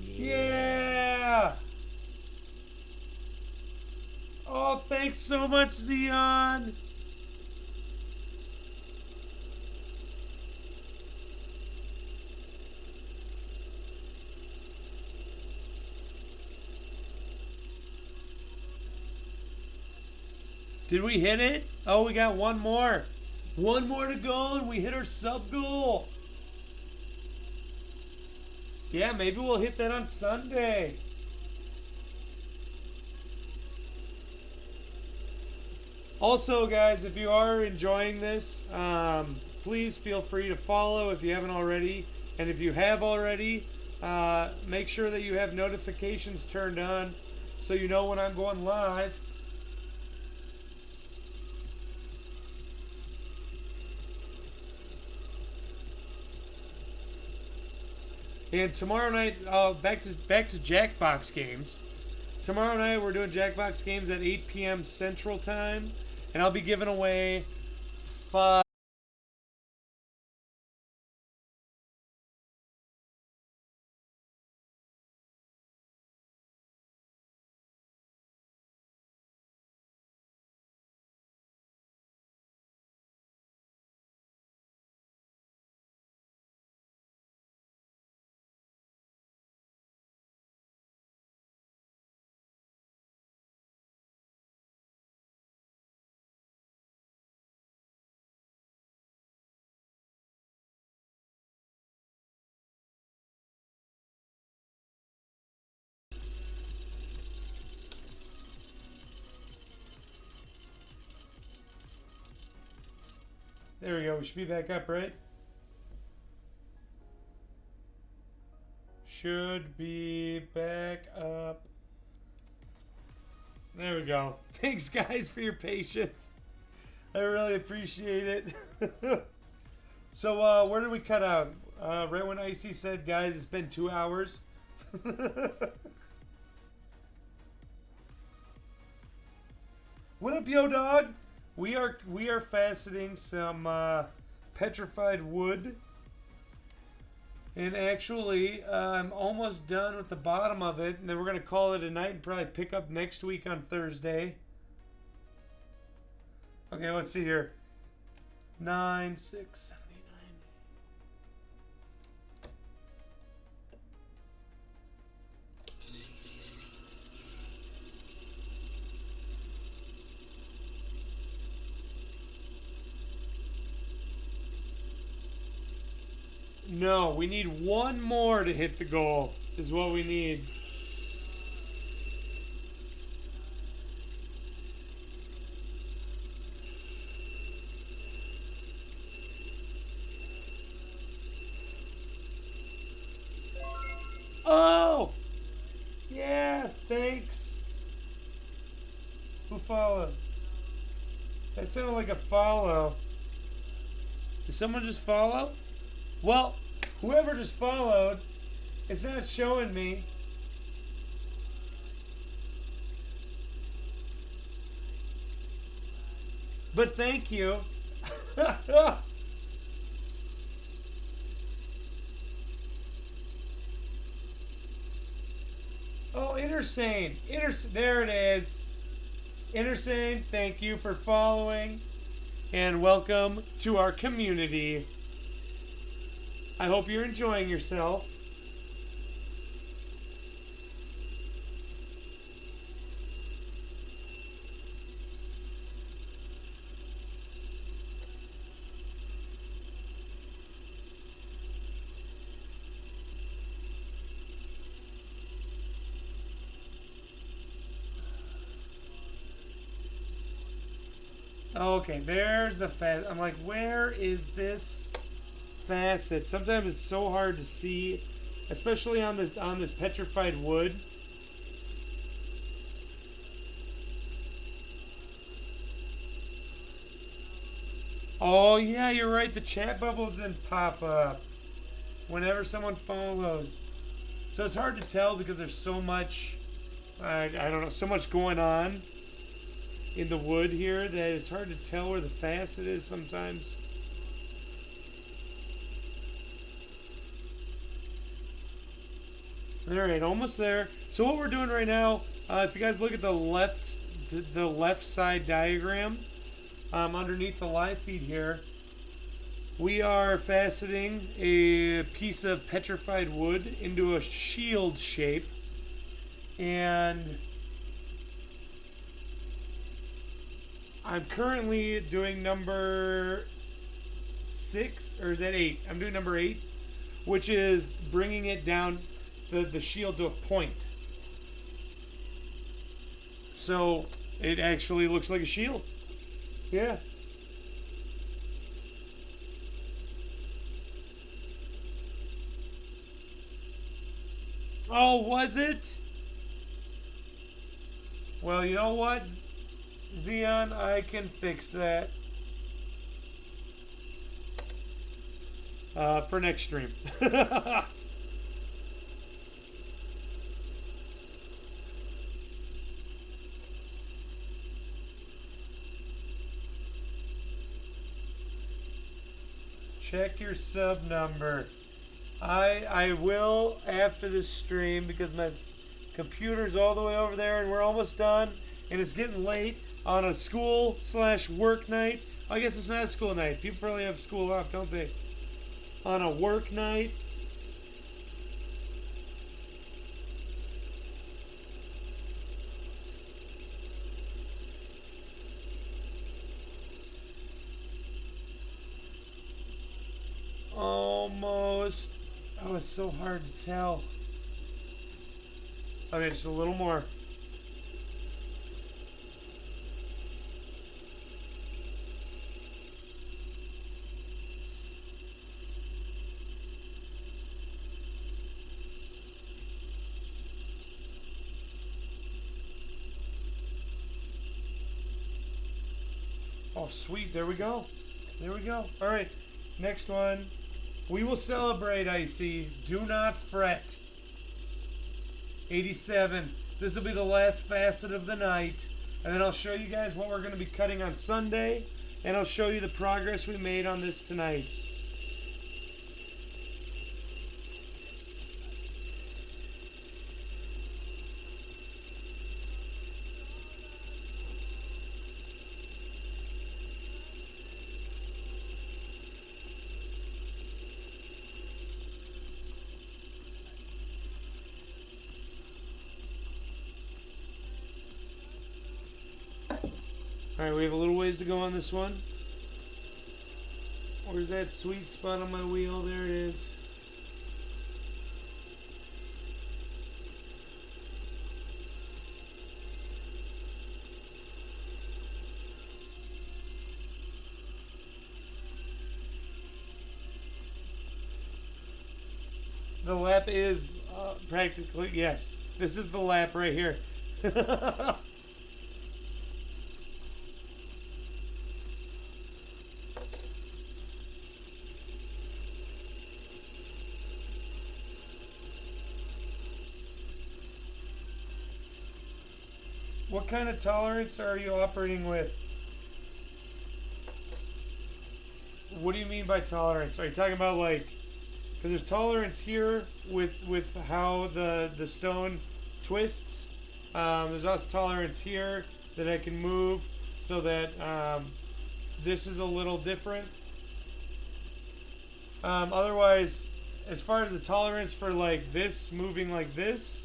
[SPEAKER 1] yeah! Oh, thanks so much, Xeon. Did we hit it? Oh, we got one more. One more to go and we hit our sub goal. Yeah, maybe we'll hit that on Sunday. Also, guys, if you are enjoying this, please feel free to follow if you haven't already. And if you have already, make sure that you have notifications turned on so you know when I'm going live. And tomorrow night, back to Jackbox games. Tomorrow night we're doing Jackbox games at 8 p.m. Central Time, and I'll be giving away 5. There we go. We should be back up, right? Should be back up. There we go. Thanks, guys, for your patience. I really appreciate it. So, where did we cut out? Right when Icy said, guys, it's been 2 hours. What up, yo, dog? We are faceting some petrified wood. And actually, I'm almost done with the bottom of it. And then we're going to call it a night and probably pick up next week on Thursday. Okay, let's see here. 9, 6, 7, 8, 9. No, we need one more to hit the goal, is what we need. Oh! Yeah, thanks. Who followed? That sounded like a follow. Did someone just follow? Well, whoever just followed, it's not showing me. But thank you. Oh, Intersane. There it is. Intersane, thank you for following. And welcome to our community. I hope you're enjoying yourself. Okay, there's the facet. I'm like, where is this facet? Sometimes it's so hard to see, especially on this petrified wood. Oh yeah, you're right. The chat bubbles didn't pop up whenever someone follows, so it's hard to tell because there's so much. I don't know, so much going on in the wood here that it's hard to tell where the facet is sometimes. All right, almost there. So what we're doing right now, if you guys look at the left side diagram, underneath the live feed here, we are faceting a piece of petrified wood into a shield shape, and I'm currently doing number 6, or is that 8? I'm doing number 8, which is bringing it down, the shield to a point. So it actually looks like a shield. Yeah. Oh, was it? Well, you know what, Xeon, I can fix that. For next stream. Check your sub number. I will after this stream because my computer's all the way over there and we're almost done and it's getting late on a school/work night. I guess it's not a school night. People probably have school off, don't they? On a work night. Almost. Oh, it's so hard to tell. Okay, just a little more. Oh, sweet. There we go. There we go. All right. Next one. We will celebrate, Icy. Do not fret. 87. This will be the last facet of the night. And then I'll show you guys what we're going to be cutting on Sunday. And I'll show you the progress we made on this tonight. Alright, we have a little ways to go on this one. Where's that sweet spot on my wheel? There it is. The lap is practically, yes. This is the lap right here. What kind of tolerance are you operating with? What do you mean by tolerance? Are you talking about like, because there's tolerance here with how the stone twists. There's also tolerance here that I can move so that this is a little different. Otherwise, as far as the tolerance for like this moving like this,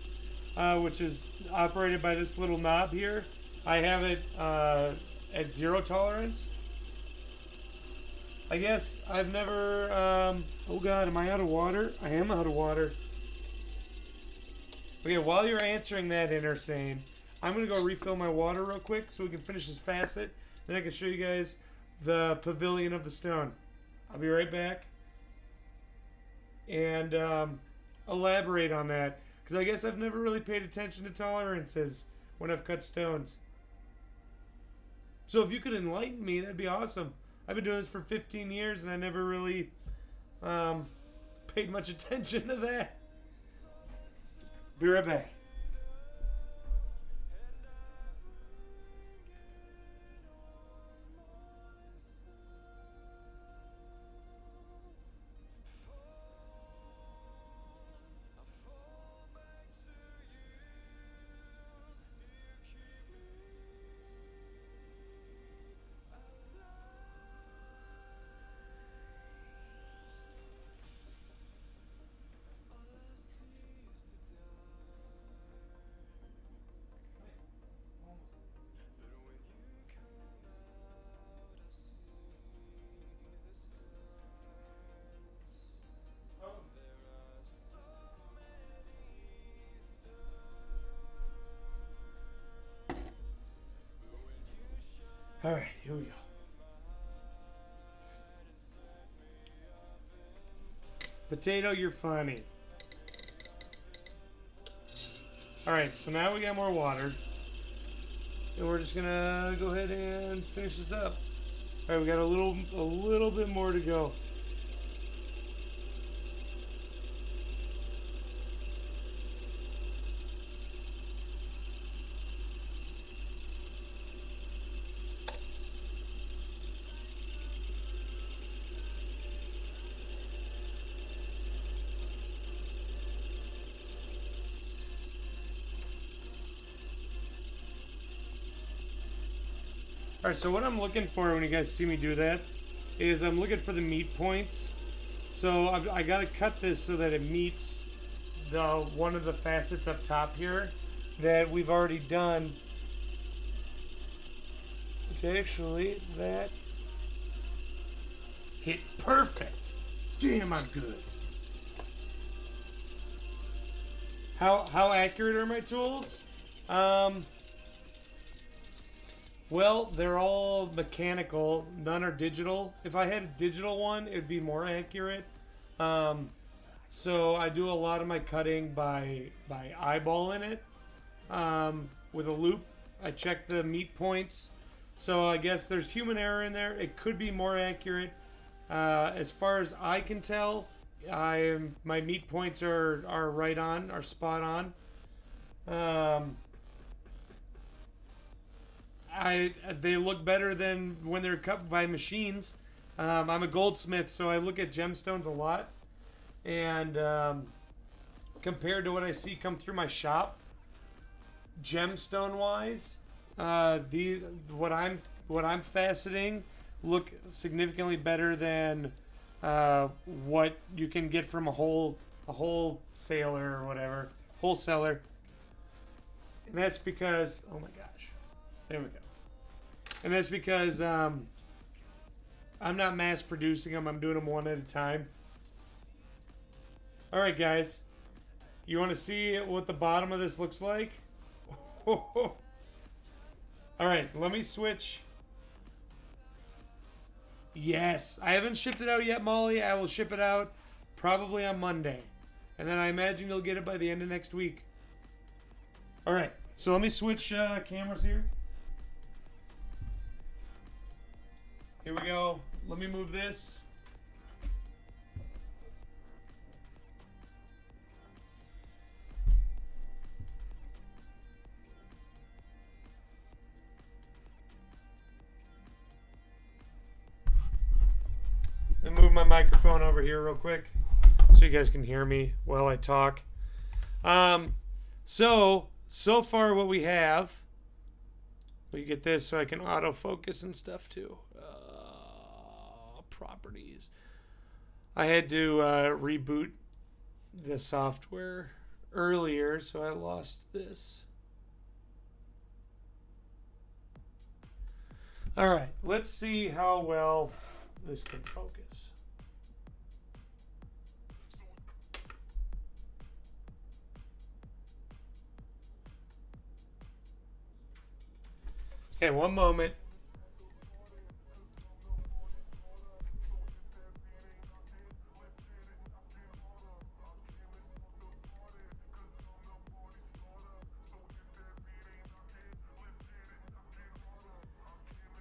[SPEAKER 1] which is operated by this little knob here, I have it at 0 tolerance. I guess I've never, oh god, am I out of water? I am out of water. Okay, while you're answering that, Inner Sane, I'm going to go refill my water real quick so we can finish this facet. Then I can show you guys the Pavilion of the Stone. I'll be right back. And elaborate on that. Because I guess I've never really paid attention to tolerances when I've cut stones. So if you could enlighten me, that'd be awesome. I've been doing this for 15 years and I never really paid much attention to that. Be right back. Alright, here we go. Potato, you're funny. Alright, so now we got more water. And we're just gonna go ahead and finish this up. Alright, we got a little bit more to go. Alright, so what I'm looking for when you guys see me do that is I'm looking for the meet points. So I gotta cut this so that it meets the one of the facets up top here that we've already done. Which actually, that hit perfect. Damn, I'm good. How accurate are my tools? Well, they're all mechanical. None are digital. If I had a digital one, it'd be more accurate. So I do a lot of my cutting by eyeballing it with a loop. I check the meet points. So I guess there's human error in there. It could be more accurate. As far as I can tell, my meet points are right on, are spot on. They look better than when they're cut by machines. I'm a goldsmith, so I look at gemstones a lot, and compared to what I see come through my shop, gemstone wise, what I'm faceting look significantly better than what you can get from a wholesaler or whatever, wholesaler. And that's because, oh my gosh, there we go. And that's because I'm not mass producing them. I'm doing them one at a time. All right, guys. You want to see what the bottom of this looks like? All right, let me switch. Yes, I haven't shipped it out yet, Molly. I will ship it out probably on Monday. And then I imagine you'll get it by the end of next week. All right, so let me switch cameras here. Here we go. Let me move this. And move my microphone over here real quick so you guys can hear me while I talk. So far what we have, we get this so I can autofocus and stuff too. Properties. I had to reboot the software earlier, so I lost this. All right, let's see how well this can focus. Okay, one moment.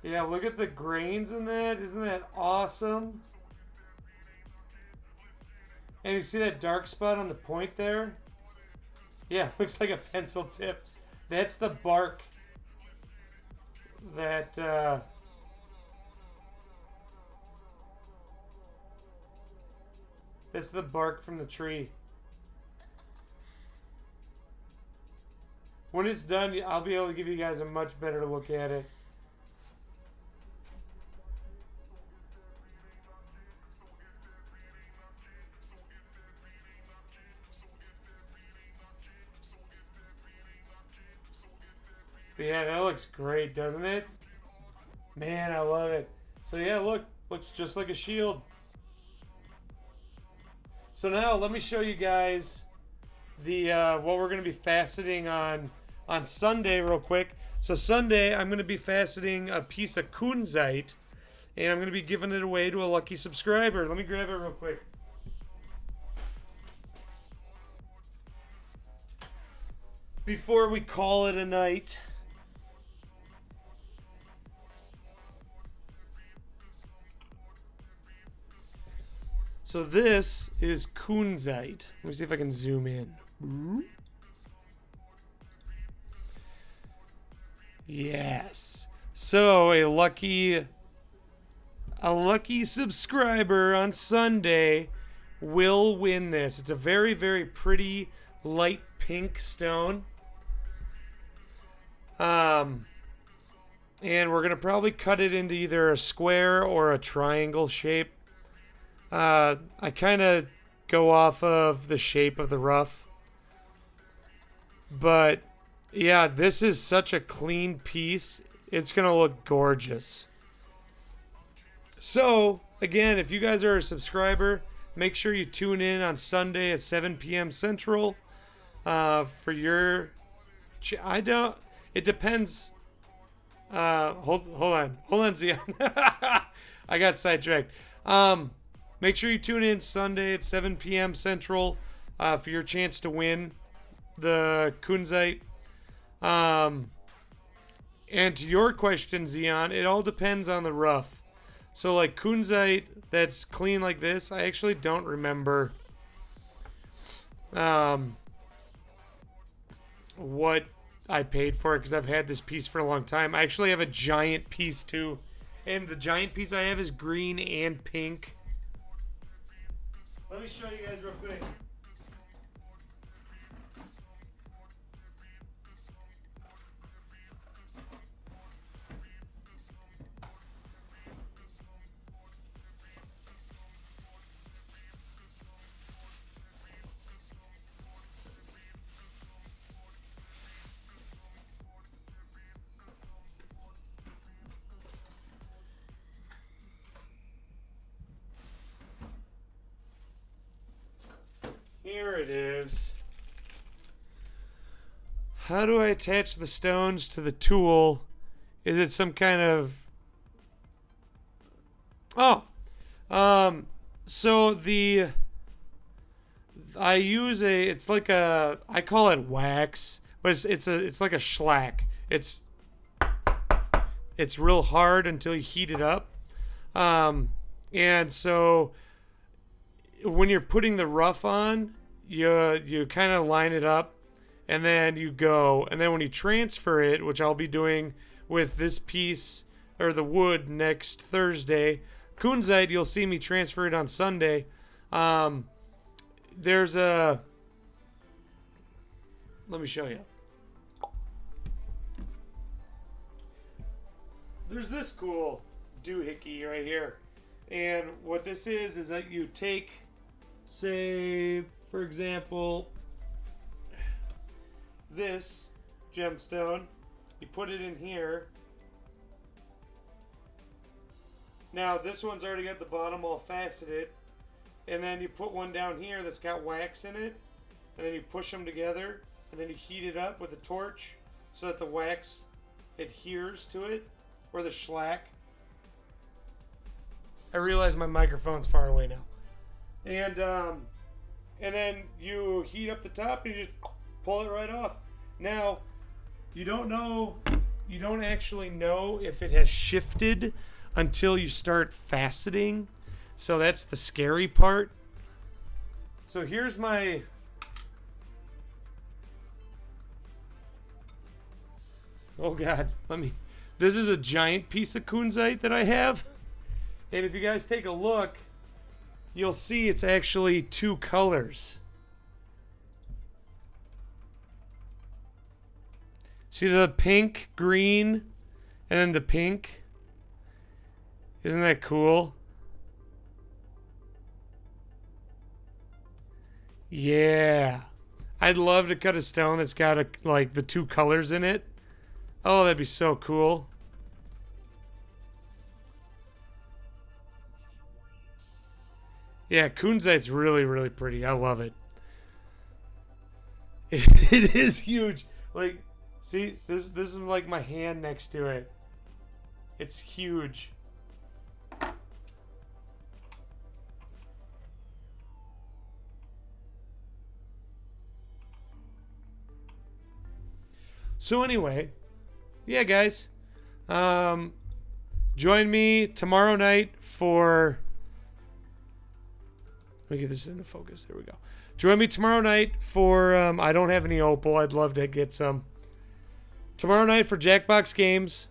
[SPEAKER 1] Yeah, look at the grains in that. Isn't that awesome? And you see that dark spot on the point there? Yeah, looks like a pencil tip. That's the bark that that's the bark from the tree. When it's done, I'll be able to give you guys a much better look at it. But yeah, that looks great, doesn't it? Man, I love it. So yeah, look, looks just like a shield. So now let me show you guys the what we're gonna be faceting on Sunday real quick. So Sunday I'm gonna be faceting a piece of kunzite, and I'm gonna be giving it away to a lucky subscriber. Let me grab it real quick. Before we call it a night. So this is kunzite. Let me see if I can zoom in. Yes. So a lucky subscriber on Sunday will win this. It's a very, very pretty light pink stone. And we're gonna probably cut it into either a square or a triangle shape. I kind of go off of the shape of the rough. But yeah, this is such a clean piece. It's going to look gorgeous. So, again, if you guys are a subscriber, make sure you tune in on Sunday at 7 p.m. Central for your... It depends. Hold on, Zion. I got sidetracked. Make sure you tune in Sunday at 7 p.m. Central for your chance to win the kunzite. And to your question, Zion, it all depends on the rough. So like kunzite that's clean like this, I actually don't remember what I paid for it because I've had this piece for a long time. I actually have a giant piece too. And the giant piece I have is green and pink. Let me show you guys real quick. it is. How do I attach the stones to the tool? Is it some kind of... Oh! So the... I use a... It's like a... I call it wax. But it's like a shellac. It's real hard until you heat it up. And so when you're putting the rough on, you kind of line it up, and then you go. And then when you transfer it, which I'll be doing with this piece, or the wood, next Thursday. Kunzite, you'll see me transfer it on Sunday. There's a... Let me show you. There's this cool doohickey right here. And what this is that you take, say, for example, this gemstone, you put it in here. Now this one's already got the bottom all faceted, and then you put one down here that's got wax in it, and then you push them together, and then you heat it up with a torch so that the wax adheres to it, or the shellac. I realize my microphone's far away now. And then you heat up the top and you just pull it right off. Now, you don't actually know if it has shifted until you start faceting. So that's the scary part. So here's my... Oh God, this is a giant piece of kunzite that I have. And if you guys take a look, you'll see it's actually two colors. See the pink, green, and then the pink? Isn't that cool? Yeah. I'd love to cut a stone that's got like the two colors in it. Oh, that'd be so cool. Yeah, kunzite's really, really pretty. I love it. It is huge. Like, see, this is like my hand next to it. It's huge. So anyway, yeah, guys. Join me tomorrow night for... Let me get this into focus. There we go. Join me tomorrow night for... I don't have any opal. I'd love to get some. Tomorrow night for Jackbox Games.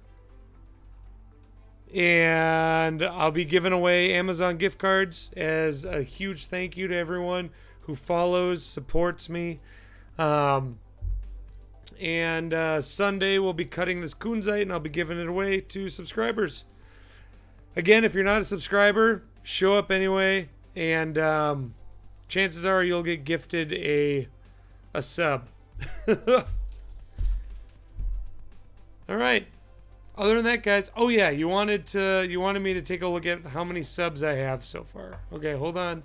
[SPEAKER 1] And I'll be giving away Amazon gift cards as a huge thank you to everyone who follows, supports me. And Sunday we'll be cutting this kunzite and I'll be giving it away to subscribers. Again, if you're not a subscriber, show up anyway. And chances are you'll get gifted a sub. All right. Other than that, guys. Oh yeah, you wanted me to take a look at how many subs I have so far. Okay, hold on.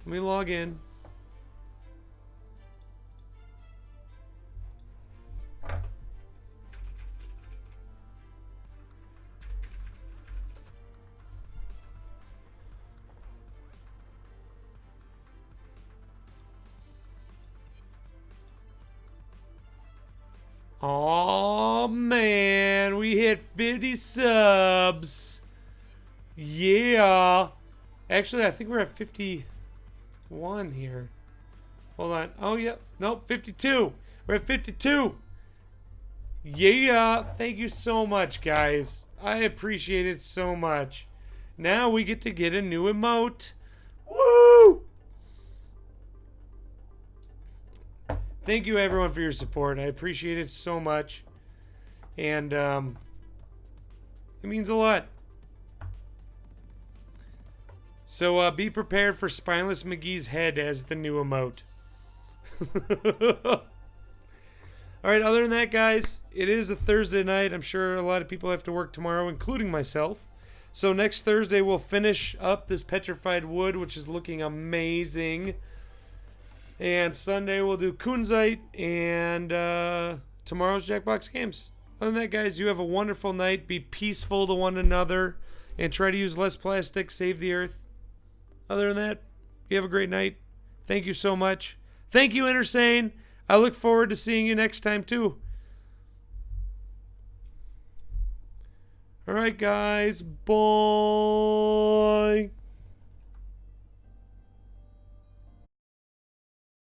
[SPEAKER 1] Let me log in. Oh man, we hit 50 subs. Yeah. Actually, I think we're at 51 here. Hold on. Oh, yeah. Nope, 52. We're at 52. Yeah. Thank you so much, guys. I appreciate it so much. Now we get to get a new emote. Woo! Thank you, everyone, for your support. I appreciate it so much. And it means a lot. So be prepared for Spineless McGee's head as the new emote. Alright, other than that, guys, it is a Thursday night. I'm sure a lot of people have to work tomorrow, including myself. So next Thursday, we'll finish up this Petrified Wood, which is looking amazing. And Sunday we'll do Kunzite, and tomorrow's Jackbox Games. Other than that, guys, you have a wonderful night. Be peaceful to one another, and try to use less plastic. Save the earth. Other than that, you have a great night. Thank you so much. Thank you, Intersane. I look forward to seeing you next time, too. All right, guys. Bye.